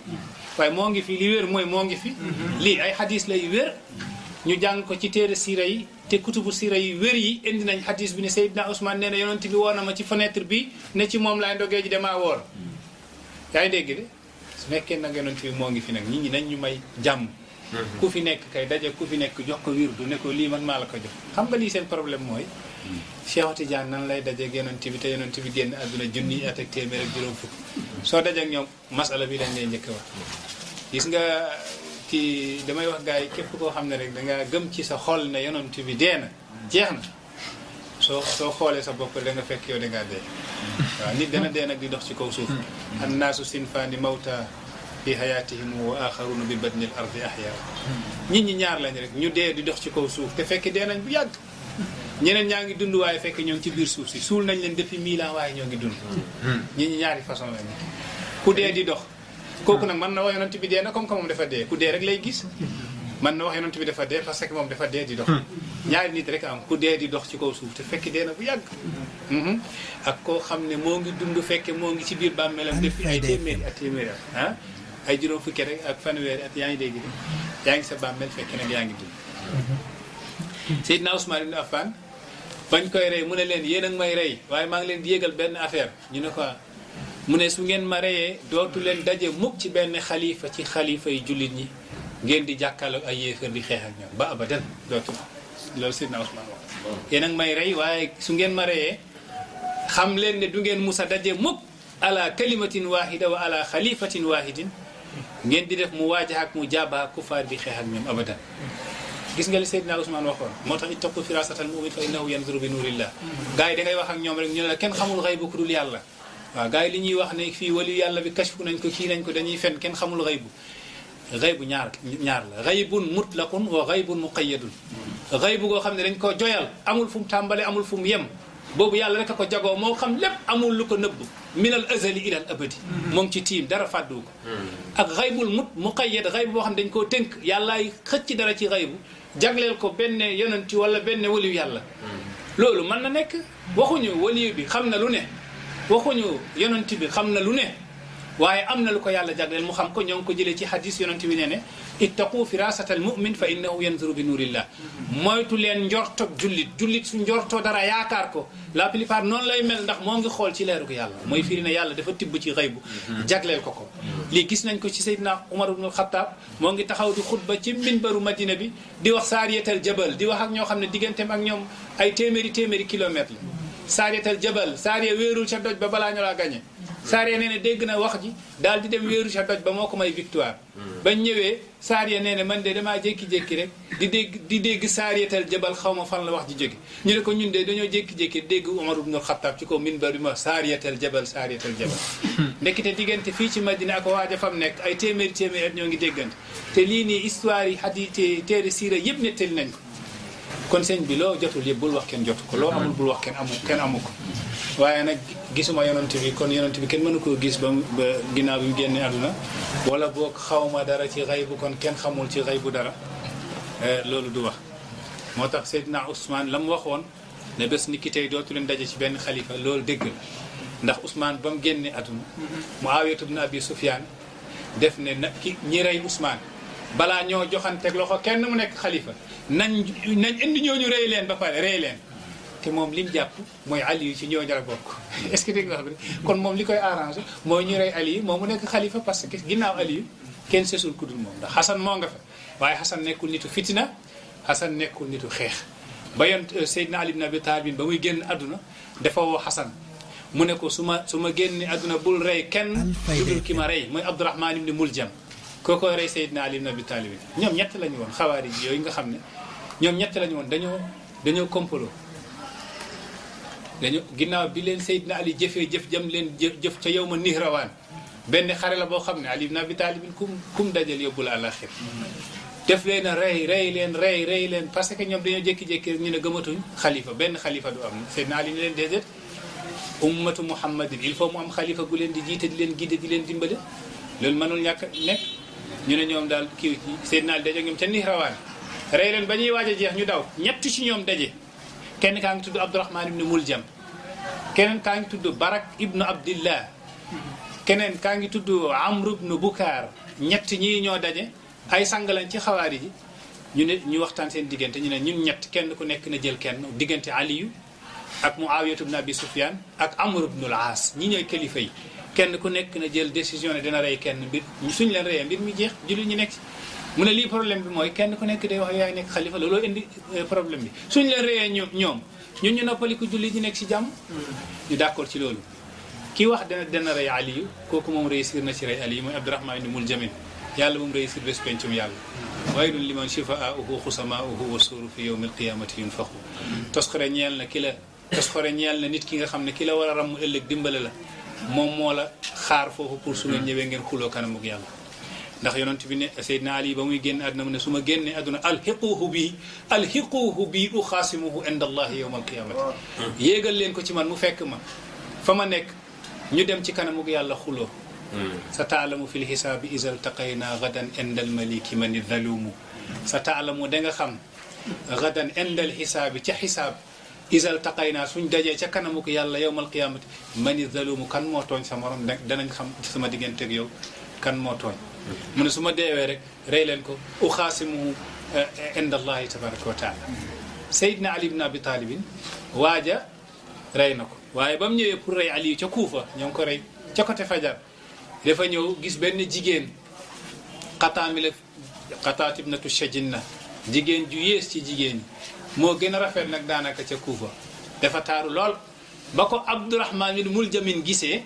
waaye moo ngi fi li wér mooy moo ngi fi lii ay xadis lay wér ñu jàng ko ci téere siira yi te kutubu siira yi wér yi indi nañ xadis bi ne Seydina Ousmane nee na yonent bi woon na ma ci fenêtre bi ne ci moom laay ndogee ji damaa woor yaa ngi dégg de su nekkee nag yonent bi moo ngi fi nag nit ñi nañ ñu may jàmm ku fi nekk kay daje ku fi nekk jox ko wirdu ne ko lii man maa la ko jox xam nga lii seen problème mooy Cheikh Tidiane nan lay dajeeg yonent bi te yonent bi génn àdduna junni at ak téeméer ak juróom fukk soo dajeeg ñoom masala bi lañ lay njëkk wax gis nga kii damay wax gars yi képp koo xam ne rek dangaa gëm ci sa xol ne yonent bi dee na jeex na soo xoolee sa bopp da nga fekk yow dangaa dee waaw nit dana dee nag di dox ci kaw suuf annaasu sinfaani mawta fi hayatihim wa axaruna bi badnil ardi ahya nit ñi ñaar lañ rek ñu dee di dox ci kaw suuf te fekk dee nañ bu yàgg ñeneen ñaa ngi dund waaye fekk ñoo ngi ci biir suuf si suul nañ leen depuis 1000 ans waaye ñoo ngi dund nit ñi ñaari façon lañ ku dee di dox kooku nag mën na wax yonent bi dee na comme que moom dafa dee ku dee rek lay gis mën na wax yonent bi dafa dee parce que moom dafa dee di dox ñaari nit rek am ku dee di dox ci kaw suuf te fekk dee na bu yàgg ak koo xam ne moo ngi dund fekke moo ngi ci biir bàmmeelam depuis ay téeméeri at ah ay juróom fukki rek ak fanweeri at yaa ngi dégg de yaa ngi sa bàmmeel fekk nag yaa ngi dund Seydina Ousmane ibn Affan bañ koy rey mu ne leen yéen a ngi may rey waaye maa ngi leen di yégal benn affaire ñu ne ko mu ne su ngeen ma reyee dootu leen daje mukk ci benn xalifa ci xalifa yi jullit ñi ngeen di jàkkaarloo ay yéefar di xeex ak ñoom ba abadan dootu loolu Seydina Ousmane wax yéen a ngi may rey waaye su ngeen ma reyee xam leen ne du ngeen musa daje mukk ala kalimatin wahida wa ala xalifatin wahidin ngeen di def mu waajax ak mu jaaba ak kufaar di xeex ak ñoom abadan gis nga li Seydina Ousmane waxoon moo tax ittaqu firasatal mu'min fa innahu yanzuru bi nurillah gars yi da ngay wax ak ñoom rek ñu ne la kenn xamul xaybu ku dul yàlla waaw gars yi li ñuy wax ne fii wali yàlla bi kashfu nañ ko kii nañ ko dañuy fen kenn xamul xaybu ñaar la xaybun mutlaqun wa xaybun muqayyadun xaybu goo xam ne dañ ko joyal amul fu mu tàmbale amul fu mu yem boobu yàlla rek a ko jagoo moo xam lépp amul lu ko nëbb min al azali ila al abadi moo ngi ci tiim dara fàddu ko ak xaybul muqayyad xaybu boo xam ne dañ koo tënk yàllaay xëcc dara ci xaybu jagleel ko benn yonent wala benn waliyu yàlla loolu mën na nekk waxuñu waliyu bi xam na lu ne waxuñu yonent bi xam na lu ne waaye am na lu ko yàlla jagleel mu xam ko ñoo ngi ko jëlee ci hadis yonent bi nee ne ittaqu firasatal mu'min fa innahu yanzuru bi nurillah moytu leen njortoog jullit su njortoo dara yaakaar ko la plupart noonu lay mel ndax moo ngi xool ci leeru ko yàlla mooy firi ne yàlla dafa tibb ci xaybu jagleel ko lii gis nañ ko ci Seydina Umar ibn al-Khattab moo ngi taxaw di xutba ci minbaru Madina bi di wax saariyatal jabal di wax ak ñoo xam ne digganteem ak ñoom ay téeméeri kilomètres la saariyatal jabal saariya wéerul ca doj ba balaa ñu laa gañe Saariya nee na dégg na wax ji daal di dem wéeru ca doj ba moo ko may victoire bañ ñëwee Saariya nee na man de damaa jékki-jékki rek di dégg saariyatal jabal xaw ma fan la wax ji jóge ñu ne ko ñun de dañoo jékki-jékki dégg Umar ibn al-Khattab ci kaw minbar bi ma saariyatal jabal ndekete diggante fii ci Madina ak waaja fam nekk ay téeméeri at ñoo ngi déggante te lii nii histoire yi hadith téere siira yëpp nettali nañ ko kon sëñ bi loo jotul yëpp bul wax kenn jotu ko loo amul bul wax kenn amu ko waaye nag gisuma yonent bi kon yonent bi kenn mënu koo gis ba ginnaaw bi mu génne àdduna wala boog xawma dara ci xaybu kon kenn xamul ci xaybu dara loolu du wax moo tax Seydina Ousmane la mu waxoon ne bés ni ki tey dootu leen daje ci benn xalifa loolu dégg la ndax Ousmane ba mu génne àdduna Muawiya ibn Abi Sufyaan def ne na ki ñi rey Ousmane balaa ñoo joxanteeg loxo kenn mu nekk xalifa nañ indi ñooñu rey leen ba pare rey leen te moom li mu jàpp mooy Aliyu ci ñooñu la bokk est-ce que dégg nga xam ne kon moom li koy arrangé mooy ñu rey Aliyu moom mu nekk xalifa parce que ginnaaw Aliyu kenn sesul ku dul moom ndax Xasan moo nga fa waaye Xasan nekkul nitu fitina Xasan nekkul nitu xeex ba yont Seydina Ali ibn Abi Talib ba muy génn àdduna dafa woo Xasan mu ne ko su ma génne àdduna bul rey kenn lu dul ki ma rey mooy Abdurahman ibn Muljam kookoo rey Seydina Ali ibn Abi Talib ñoom ñett lañu woon xawaari ji yooyu nga xam ne ñoom ñett lañu woon dañoo complot ginnaaw bi leen Seydina Ali jëfee jëf jam leen jëf ca yow ma Nihrawaan benn xare la boo xam ne Ali ibn Abi Talib kum dajal yóbbu la àlaxir def leen a rey leen parce que ñoom dañoo jékki-jékki ñu ne gëmatuñ xalifa benn xalifa du am Seydina Ali ni leen déedéet ummatu muhammadin il faut mu am xalifa gu leen di jiite di leen guider di leen dimbale loolu mënul ñàkk nekk ñu ne ñoom daal kii Seydina Ali daje ñoom ca Nihrawaan rey leen ba ñuy waaj a jeex ñu daw ñett ci ñoom daje kenn kaa ngi tudd Abdurahman ibnu Muljam keneen kaa ngi tudd Barak ibnu Abdillah keneen kaa ngi tudd Amr ibnu Bukaar ñett ñii ñoo daje ay sang lañ ci xawaari ji ñu ne ñu waxtaan seen diggante ñu ne ñun ñett kenn ku nekk na jël kenn diggante Aliyu ak Muawiyatu ibn Abi Sufyan ak Amr ibn al-As ñi ñooy kilifa yi kenn ku nekk na jël décision ne dina rey kenn mbir suñ leen reyee mbir mi jeex jullit ñi nekk mu ne lii problème bi mooy kenn ku nekk day wax yaay nekk xalifa looloo indi problème bi suñ leen reyee ñoom ñun ñu noppaliku jullit ñi nekk si jàmm ñu d'accord ci loolu kii wax dana rey Aliyu kooku moom réussir na ci rey Aliyu mooy Abdurahman ibn Muljamin yàlla moom réussir bés pencum yàlla waylun liman shifaa'uhu xusamaa'uhu wa suuru fi yawmi alqiyamati yunfaxu tosxore ñeel na nit ki nga xam ne ki la war a ramm ëllëg dimbale la moom moo la xaar foofu pour su ngeen ñëwee ngeen xuloo kanamuk yàlla ndax yonent bi ne Seydina Ali ba muy génn àdduna mu ne su ma génnee àdduna alxiquuhu bi uxaasimuhu inda allahi yawma alqiyamati yéegal leen ko ci man mu fekk ma fa ma nekk ñu dem ci kanamuk yàlla xuloo sa taalamu fi lxisaabi iza ltaqayna gadan inda almaliki man idhalumu sa taalamu da nga xam gadan inda alxisaabi ca xisaab iza ltaqayna suñ dajee ca kanamu ko yàlla yawmal qiyaamati man idhalumu kan moo tooñ sa morom danañ xam sama digganteeg yow kan moo tooñ mu ne su ma deewee rek rey leen ko uxaasimuhu inda allahi tabaraka wa taala Seydina Ali ibn Abi Talibin waaja rey na ko waaye ba mu ñëwee pour rey Ali ca Kuufa ñoo ngi ko rey ca côté Fajar dafa ñëw gis benn jigéen Qataat ibnatu Shajinna jigéen ju yées ci jigéen ñi moo gën a rafet nag daanaka ca Kuufa dafa taaru lool ba ko Abdurahman ibn Muljamin gisee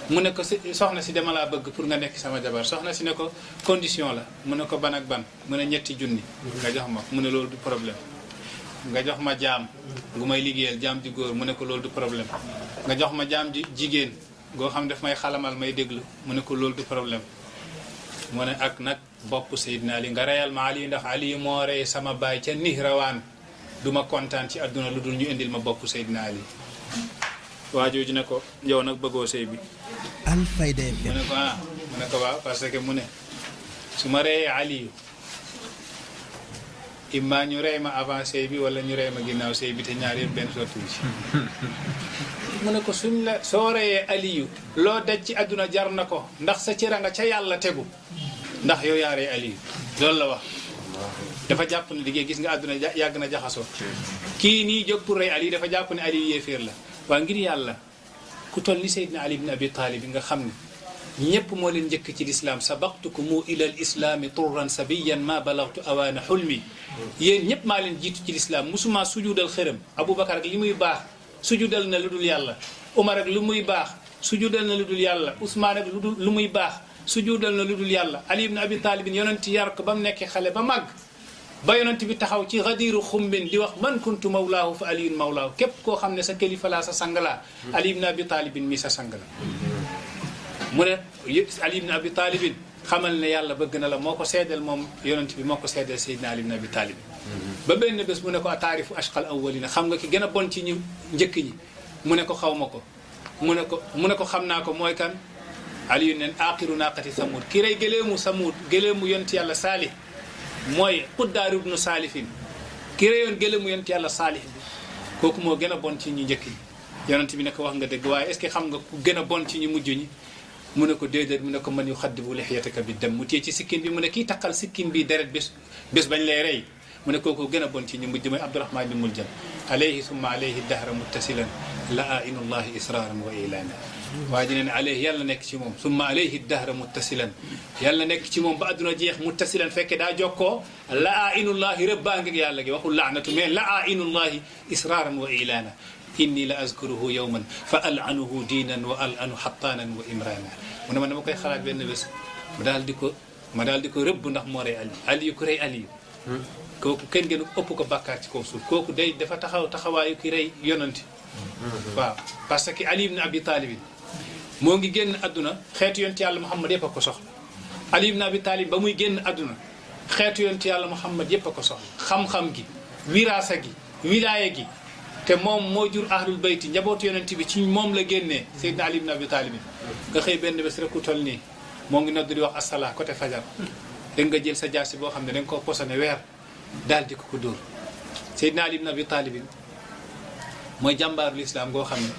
mu ne ko soxna si dama laa bëgg pour nga nekk sama jabar soxna si ne ko condition la mu ne ko ban ak ban mu ne 3 junni nga jox ma mu ne loolu du problème nga jox ma jaam gu may liggéeyal jaam ji góor mu ne ko loolu du problème nga jox ma jaam ji jigéen goo xam daf may xalamal may déglu mu ne ko loolu du problème mu ne ak nag bopp Seydina Ali nga reyal ma Ali ndax Ali moo rey sama baay ca Nihrawaan du ma kontaan ci àdduna lu dul ñu indil ma bopp Seydina Ali waa jooju ne ko yow nag bëggoo sëy bi Alfayda FM mu ne ko mu ne ko waaw parce que mu ne su ma reyee Ali imma ñu rey ma avant sëy bi wala ñu rey ma ginnaaw sëy bi te ñaar yëpp benn sotti ci mu ne ko suñ la soo reyee Aliyu loo daj ci àdduna jar na ko ndax sa cëra nga ca yàlla tegu ndax yow yaa rey Aliyu loolu la wax dafa jàpp ne liggéey gis nga àdduna yàgg na jaxasoo kii nii jóg pour rey Aliyu dafa jàpp ne Aliyu yéeféer la waa ngir yàlla ku toll ni Seydina Ali ibn Abi Talib nga xam ne ñëpp moo leen njëkk ci lislaam sabaqtukumu ila al islami turran sabiyan ma balagtu awaana xulmi yéen ñëpp maa leen jiitu ci lislaam musuma sujudal xërëm Aboubacar ak li muy baax sujudal na lu dul yàlla Umar ak lu muy baax sujudal na lu dul yàlla Ousmane ak lu muy baax sujudal na lu dul yàlla Ali ibn Abi Talib yonent yar ko ba mu nekkee xale ba màgg ba yonent bi taxaw ci gadiru xumbin di wax man kuntu mawlaahu fa aliyun mawlaahu képp koo xam ne sa kilifa laa sa sang laa Ali ibn Abi Talib mi sa sang la mu ne Ali ibn Abi Talib xamal ne yàlla bëgg na la moo ko seedeel moom yonent bi moo ko seedeel Seydina Ali ibn Abi Talib ba benn bés mu ne ko ataarifu ashqal awwalina xam nga ki gën a bon ci ñu njëkk ñi mu ne ko xaw ma ko mu ne ko xam naa ko mooy kan Aliyu neen aqiru naqati samud ki rey gëleemu samud gëleemu yonent yàlla saalih mooy Quddaar ibnu Saalifin ki reyoon gëleemu yonent yàlla saalih bi kooku moo gën a bon ci ñu njëkk ñi yonent bi ne ko wax nga dëgg waaye est-ce que xam nga ku gën a bon ci ñu mujj ñi mu ne ko déedéet mu ne ko man yu xaddibu lixyataka bi dem mu téye ci sikkim bi mu ne kii takkal sikkim bi deret bés bañ lay rey mu ne kooku gën a bon ci ñu mujj mooy Abdurahman bin Muljam alayhi summa alayhi dahra muttasilan la ainullahi israran wa ilana waa ji ne alayhi yàlla nekk ci moom summa alayhi dahra muttasilan yàlla nekk ci moom ba adduna jeex muttasilan fekke daa jokkoo la ainullahi rëbbaa ngi yàlla gi waxul laanatu mais la ainullahi israran wa ilana inni la azkuruhu yawman fa alanuhu diinan wa alanu xattaanan wa imrana mu ne ma dama koy xalaat benn bés ma daal di ko rëbb ndax moo rey Aliyu ku rey Aliyu kooku kenn gënu ëpp ko bàkkaar ci kaw suuf kooku day dafa taxawaayu ki rey yonanti waaw parce que Ali ibn Abi Talib moo ngi génn adduna xeetu yonent yàlla Muhammad yëpp a ko soxla Ali ibn Abi Talib ba muy génn adduna xeetu yonent yàlla Muhammad yépp a ko soxla xam-xam gi wiraasa gi wilaaya gi te moom moo jur ahlul bayti njabootu yonent bi ci moom la génnee Seydina Ali ibn Abi Talib nga xëy benn bés rek ku toll nii moo ngi nodd di wax asala côté fajar da nga jël sa jaasi boo xam ne da nga koo posone weer daal di ko dóor Seydina Ali ibn Abi Talib mooy jàmbaarul islam goo xam ne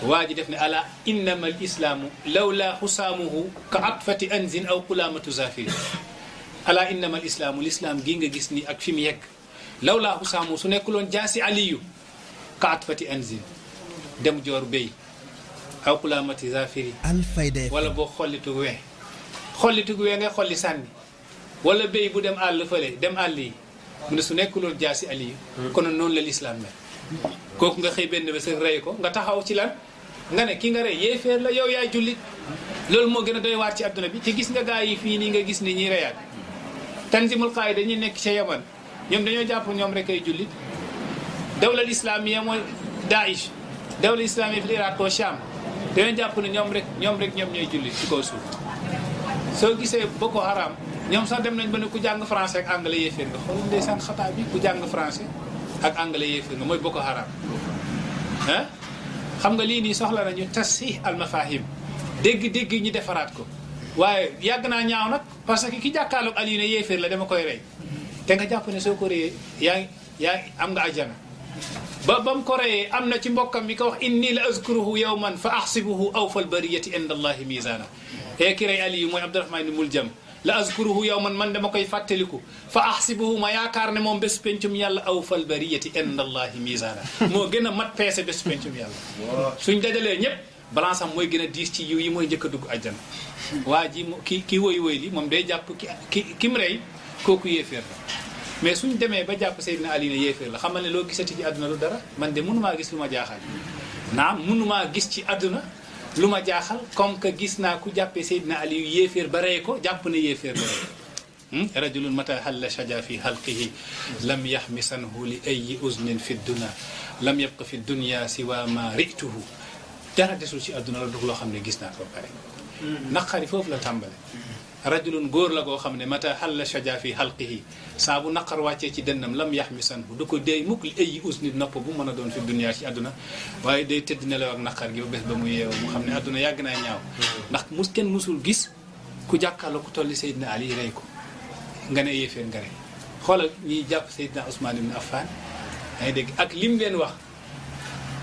waa ji def ne ala innama al islaamu lawla xusaamuhu ka atfati anzin aw qulaamatu zafiri ala innama al islaamu l'islam gii nga gis ni ak fi mu yegg lawla xusaamuhu su nekkuloon jaasi aliyu ka atfati anzin dem joor béy aw qulaamati zafiri wala boo xollitugu wee nga xolli sànni wala béy bu dem àll fële dem àll yi mu ne su nekkuloon jaasi aliyu kono noonu la l'islam mel kooku nga xëy benn bés rey ko nga taxaw ci lan nga ne ki nga rey yéeféer la yow yaay jullit loolu moo gën a doy waar ci adduna bi te gis nga gaa yi fii nii nga gis ni ñuy reyaat tanzimul qaayida dañuy nekk ca Yaman ñoom dañoo jàpp ñoom rek ay jullit dawlal islamiya mooy Daesh dawlal islamiya fi Irak ko Sham dañoo jàpp ne ñoom ñooy jullit ci kaw suuf soo gisee Boko Haram ñoom sax dem nañ ba ne ku jàng français ak anglais yéeféer nga xool ndeysaan xataa bi ku jàng français ak anglais yéeféer nga mooy Boko Haram ah xam nga lii nii soxla nañu tasih al mafahim dégg ñi defaraat ko waaye yàgg naa ñaaw nag parce que ki jàkkaarloog Aliou ne yéeféer la dama koy rey te nga jàpp ne soo ko reyee yaa am nga ajjana ba mu ko reyee am na ci mbokkam mi ko wax inni la azkuruhu yawman fa ahsibuhu awfal bariyati inda allahi misana ki rey Aliou mooy Abdurahman ibn Muljam la azkuruhu yawman man dama koy fàttaliku fa ahsibuhu ma yaakaar ne moom bés pencum yàlla awfal bariyati inda allahi misana moo gën a mat peese bés pencum yàlla suñ dajalee ñëpp balance am mooy gën a diis ci yiw yi mooy njëkk a dugg àjjana waa ji ki woy li moom day jàpp ki mu rey kooku yéeféer la mais suñ demee ba jàpp Seydina Ali ne yéeféer la xamal ne loo gisati ci àdduna lu dara man de mënumaa gis lu ma jaaxal mënumaa gis ci àdduna lu ma jaaxal comme que gis naa ku jàppee Seydina Ali yéeféer ba rey ko jàpp ne yéeféer ba rey rajulun mata halla shaja fi halqihi lam yaxmisanhu li ayi uznin fi dunya lam yabqa fi dunya siwa ma rituhu dara desul ci àdduna la dug loo xam ne gis naa ko pare naqari foofu la tàmbale rajulun góor la goo xam ne mata halla shaja fi halqihi saa bu naqar wàccee ci dënnam lam yaxmisanhu du ko deey mukk li ayi usni nopp bu mën a doon fi dunya ci àdduna waaye day tëdd nelaw ak naqar gi ba bés ba mu yeewu mu xam ne àdduna yàgg naa ñaaw ndax kenn musul gis ku jàkkaarloo ku tolli Seydina Ali rey ko nga ne yéeféer nga rey xoolal ñiy jàpp Seydina Ousmane ibn Affan yaa ngi dégg ak lim leen wax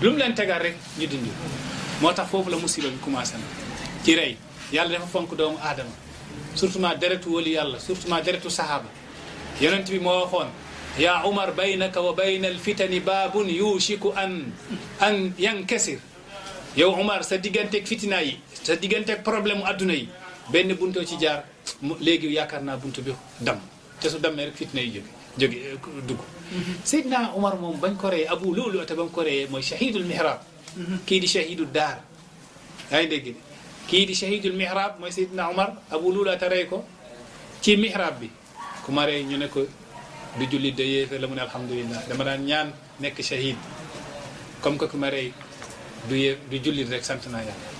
lu mu leen tegal rek ñu dindi moo tax foofu la musiba bi commencé na ci rey yàlla dafa fonk doomu aadama surtout ma deretu wali yàlla surtout ma deretu sahaaba yonent bi moo waxoon yaa Umar baynaka wa bayna alfitani baabun yushiku an yankasir yow Umar sa digganteeg fitina yi sa digganteeg problème mu adduna yi benn buntoo ci jaar léegi yaakaar naa buntu bi dam te su dammee rek fitina yi jóge dugg Seydina Umar moom bañ ko reyee Abu Lu'lu te ba mu ko reyee mooy shahidul mihrab kii di shahidul daar yaa ngi dégg kii di shahidul mihrab mooy Seydina Umar Abu Lu'lu te rey ko ci mihrab bi ku ma rey ñu ne ko du jullit de yéeféer la mu ne alhamdulillah dama daan ñaan nekk shahid comme que ku ma rey du jullit rek sant naa yàlla.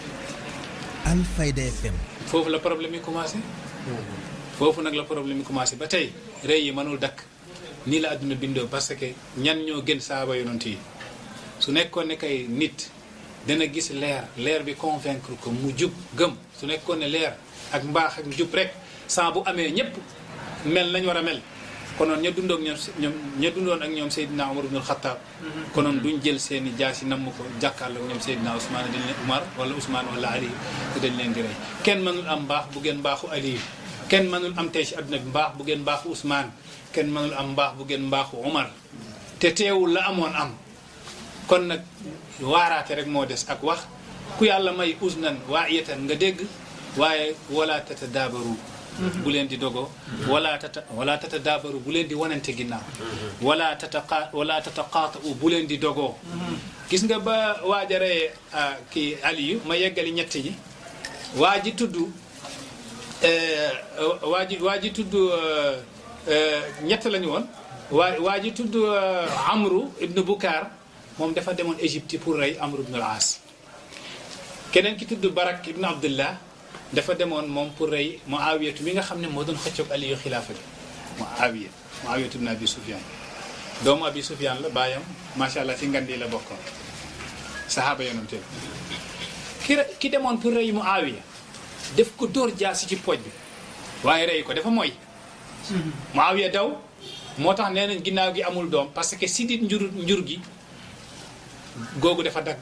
Alfayda FM. foofu la problème yi commencé. foofu nag la problème yi commencé ba tey rey yi mënul dakk nii la adduna bindoo parce que ñan ñoo gën saaba yonent yi su nekkoon ne kay nit dana gis leer bi convaincre ko mu jub gëm su nekkoon ne leer ak mbaax ak jub rek saa bu amee ñëpp mel nañ war a mel konoon ña dundoon ak ñoom Seydina Umar ibn al-Khattab konoon duñ jël seeni jaasi namm ko jàkkaarloo ñoom Seydina Ousmane dañ leen Umar wala Ousmane wala Ali te dañ leen di rey kenn mënul am mbaax bu gën mbaaxu Ali kenn mënul am tey ci adduna bi mbaax bu gën mbaaxu Ousmane kenn mënul am mbaax bu gën mbaaxu Umar te teewul la amoon am kon nag waaraate rek moo des ak wax ku yàlla may usnan waayatan nga dégg waaye wala tata daabaru bu leen di dogoo wala tata daabaru bu leen di wanante ginnaaw wala tataqaata bu leen di dogoo gis nga ba waajaree kii Aliyu ma yeggali ñett ñi waa ji tudd ñett lañu woon waa ji tudd Amru ibnu Bukaar moom dafa demoon Égypte pour rey Amru ibnu al-As keneen ki tudd Barak ibnu Abdullah dafa demoon moom pour rey Muawiyatu mi nga xam ne moo doon xëccoog Aliyu xilaafa gi Muawiya ibn Abi Sufyan doomu Abi Sufyan la baayam macha allah ci ngandi la bokkoon sahaaba yonante ki demoon pour rey Muawiya def ko dóor jaasi ci pooj bi waaye rey ko dafa mooy Muawiya daw moo tax nee nañ ginnaaw gi amul doom parce que sidit njur gi googu dafa dagg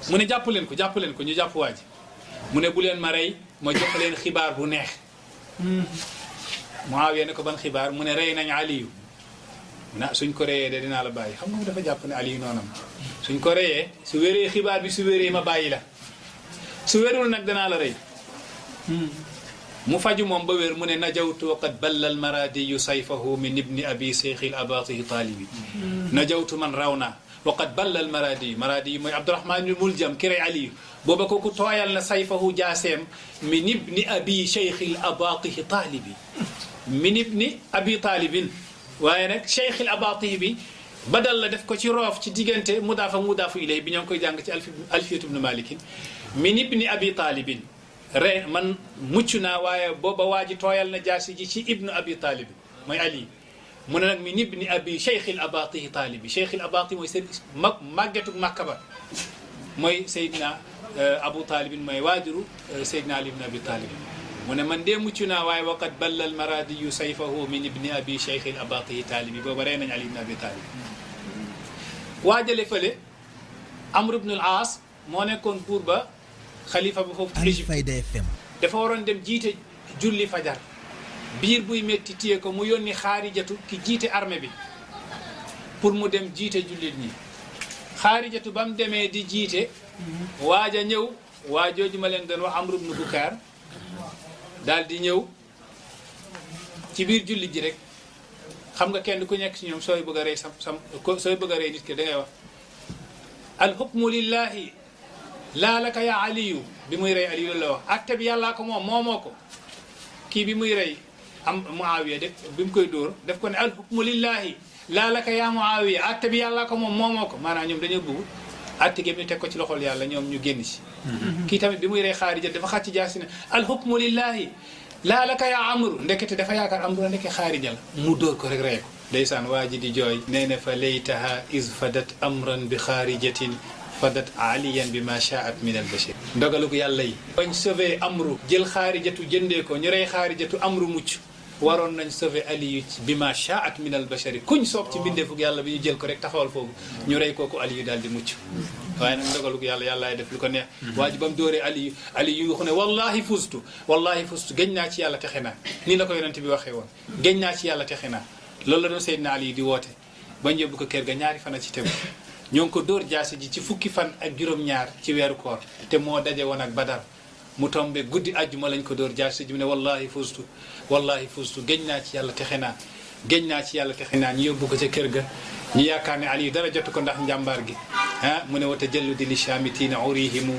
mu ne jàpp leen ko ñu jàpp waa ji mu ne bu leen ma rey ma jox leen xibaar bu neex Muawiya ne ko ban xibaar mu ne rey nañ Aliyu suñ ko reyee de dinaa la bàyyi xam nga dafa jàpp ne Aliyu noonam suñ ko reyee su wéree xibaar bi su wéree ma bàyyi la su wérul nag danaa la rey mu faju moom ba wér mu ne najawtu wa qad ballal maradiyu sayfahu min ibni abi seyxil abatihi taalibi najawtu man raw naa wa qad ballal maradiyu mooy Abdurahmaan ibn Muljam ki rey Aliyu booba kooku tooyal na sayfahu jaaseem min ibni abi seyxil abatihi taalibi min ibni abi taalibin waaye nag seyxil abatihi bi badal la def ko ci roof ci diggante mudaaf ak mudaafu ilay bi ñoo ngi koy jàng ci alfiyatu ibnu malikin min ibni abi taalibin man mucc naa waaye booba waa ji tooyal na jaasi ji ci ibnu abi taalibin mooy Ali mu ne nag min ibni abi seyxil abatihi taalibi seyxil abatihi mooy seen màggetu Makka ba mooy Seydina Abu Taalibin mooy waajuru Seydina Ali ibn Abi Taalib mu ne man dee mucc naa waaye waqad ballal maradiyu sayfahu min ibni abi seyxil abatihi taalibi booba rey nañ Ali ibn Abi Taalib waajale fële Amr ibn al-Aas moo nekkoon buur ba xalifa ba foofu Égypte dafa waroon dem jiite julli fajar biir buy métti téye ko mu yónni Xaarijatu ki jiite armée bi pour mu dem jiite jullit ñi Xaarijatu ba mu demee di jiite waaja ñëw waajooju ma leen doon wax Amr ibn Bukaar daal di ñëw ci biir jullit ji rek xam nga kenn ku nekk ci ñoom sooy bëgg a rey sooy bëgg a rey nit ki da ngay wax al hukmu lillahi laa laka ya aliyu bi muy rey Aliyu la wax atte bi yàllaa ko moom moomoo ko kii bi muy rey am Muawiya de bi mu koy dóor def ko ne al hukmu lillahi laa laka ya Muawiya atte bi yàllaa ko moom moomoo ko maanaam ñoom dañoo bëgg atte gi ñu teg ko ci loxol yàlla ñoom ñu génn ci kii tamit bi muy rey Xaarija dafa xàcc jaasi ne al hukmu lillahi laa laka ya amru ndekete dafa yaakaar amru la ndeke Xaarija la mu dóor ko rek rey ko ndeysaan waa ji di jooy nee na fa laytaha is fadat amran bi xaarijatin fadat aliyan bi ma shaat min al bashir ndogalu ko yàlla yi bañ sauvé amru jël Xaarijatu jëndee ko ñu rey Xaarijatu amru mucc waroon nañ sauvé Aliyu bi ma shaat min al bashari kuñ soob ci mbindeefug yàlla bi ñu jël ko rek taxawal foofu ñu rey kooku Aliyu daal di mucc waaye nag ndogalu ko yàlla yàllaay def lu ko neex waa ji ba mu dóoree Aliyu yu ko ne wallahi fustu géñ naa ci yàlla texe naa nii la ko yonent bi waxee woon géñ naa ci yàlla texe naa loolu la doon Seydina Aliyu di woote bañ yóbbu ko kër ga ñaari fan a ci tegu ñoo ngi ko dóor jaasi ji ci fukki fan ak juróom-ñaar ci weeru koor te moo daje woon ak Badar mu tombe guddi àjjuma lañ ko dóor jaasi ji mu ne wallahi fustu géñ naa ci yàlla texe naa ñu yóbbu ko ca kër ga ñu yaakaar ne Aliyu dara jotu ko ndax njàmbaar gi mu ne wa tajalludi li shaamitina urihimu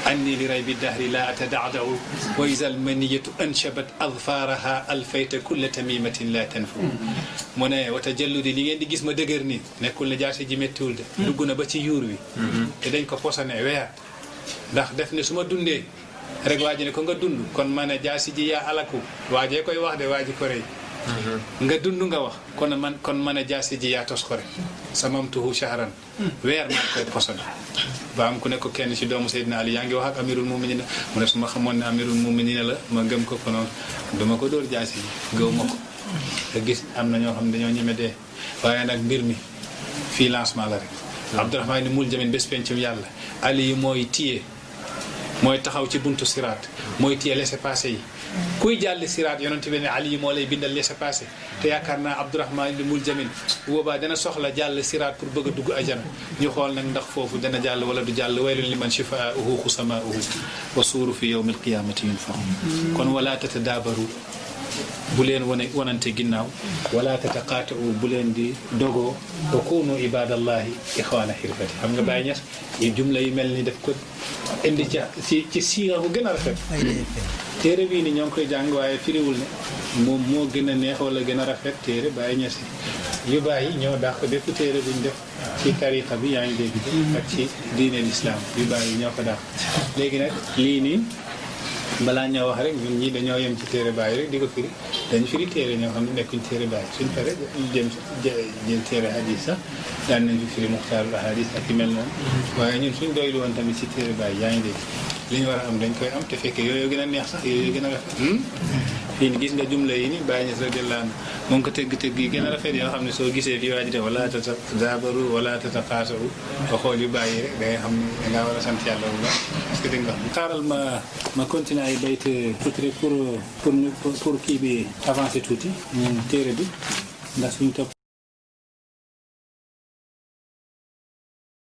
anni li raybi dahri la atada'da'u wa iza almaniyatu anshabat adfaraha alfayta kulla tamimatin la tanfu mu ne wa tajalludi li ngeen di gis ma dëgër ni nekkul ne jaasi ji méttiwul de dugg na ba ci yuur wi te dañ ko posone weer ndax def ne su ma dundee rek waa ji ne ko nga dund kon ma ne jaasi ji yaa alaku waajee koy wax de waa ji ko rey nga dund nga wax kon man a jaasi ji yaa tos ko rek samamtuhu shahran weer maa koy posone ba am ku ne ko kenn ci doomu Seydina Ali yaa ngi wax ak amirul muminina mu ne su ma xamoon ne amirul muminina la ma gëm ko konoon duma ko dóor jaasi ji gëw ma ko te gis am na ñoo xam ne dañoo ñeme dee waaye nag mbir mi fii lancement la rek Abdurahmaan ni mul jamin bés pencum yàlla Ali yi mooy taxaw ci buntu siraat mooy téye laissez-passer yi kuy jàll siraat yonent bi ne Ali yi moo lay bindal laissez-passer te yaakaar naa Abdurahmaan ibn Muljam boobaa dana soxla jàll siraat pour bëgg a dugg ajana ñu xool nag ndax foofu dana jàll wala du jàll waylun liman shifaa'uhu xusamaa'uhu wa suuru fi yawmi alqiyamati yunfaxu kon wala tatadaabaru bu leen wanante ginnaaw wala tataqaata'u bu leen di dogoo wa kunu ibadallahi ixwaana xirfati xam nga Baye Niass yi jumla yi mel ni def ko indi ci siiga bu gën a rafet téere bii ni ñoo ngi koy jàng waaye firiwul ne moom moo gën a neex wala gën a rafet téere Baye Niass yu bàyyi ñoo dàq bépp téere buñ def ci tariqa bi yaa ngi dégg ak ci diine l'islam yu bàyyi ñoo ko dàq léegi nag lii nii balaa ñoo wax rek ñun ñii dañoo yem ci téere Baay rek di ko firi dañu firi téere ñoo xam ne nekkuñ téere Baay suñ pare jëm jël téere hadis sax daan nañ fi firi muxtaarul ahadis ak yu mel noonu waaye ñun suñ doylu woon tamit ci téere Baay yaa ngi dégg li ñu war a am dañ koy am te fekkee yooyu gën a neex sax yooyu gën a rafet fii ni gis nga jumla yi ni Baay Ñas radiyallaahu anhu moom ko tëgg-tëgg yi gën a rafet yoo xam ne soo gisee fii waa ji te wala tatazaabaru wala tataqaasaru nga xool yu bàyyi rek da ngay xam ne dangaa war a sant yàlla bu baax parce que dégg nga wax xaaral ma continuer ay bayt tuuti rek pour kii bi avancer tuuti téere bi ndax suñu topp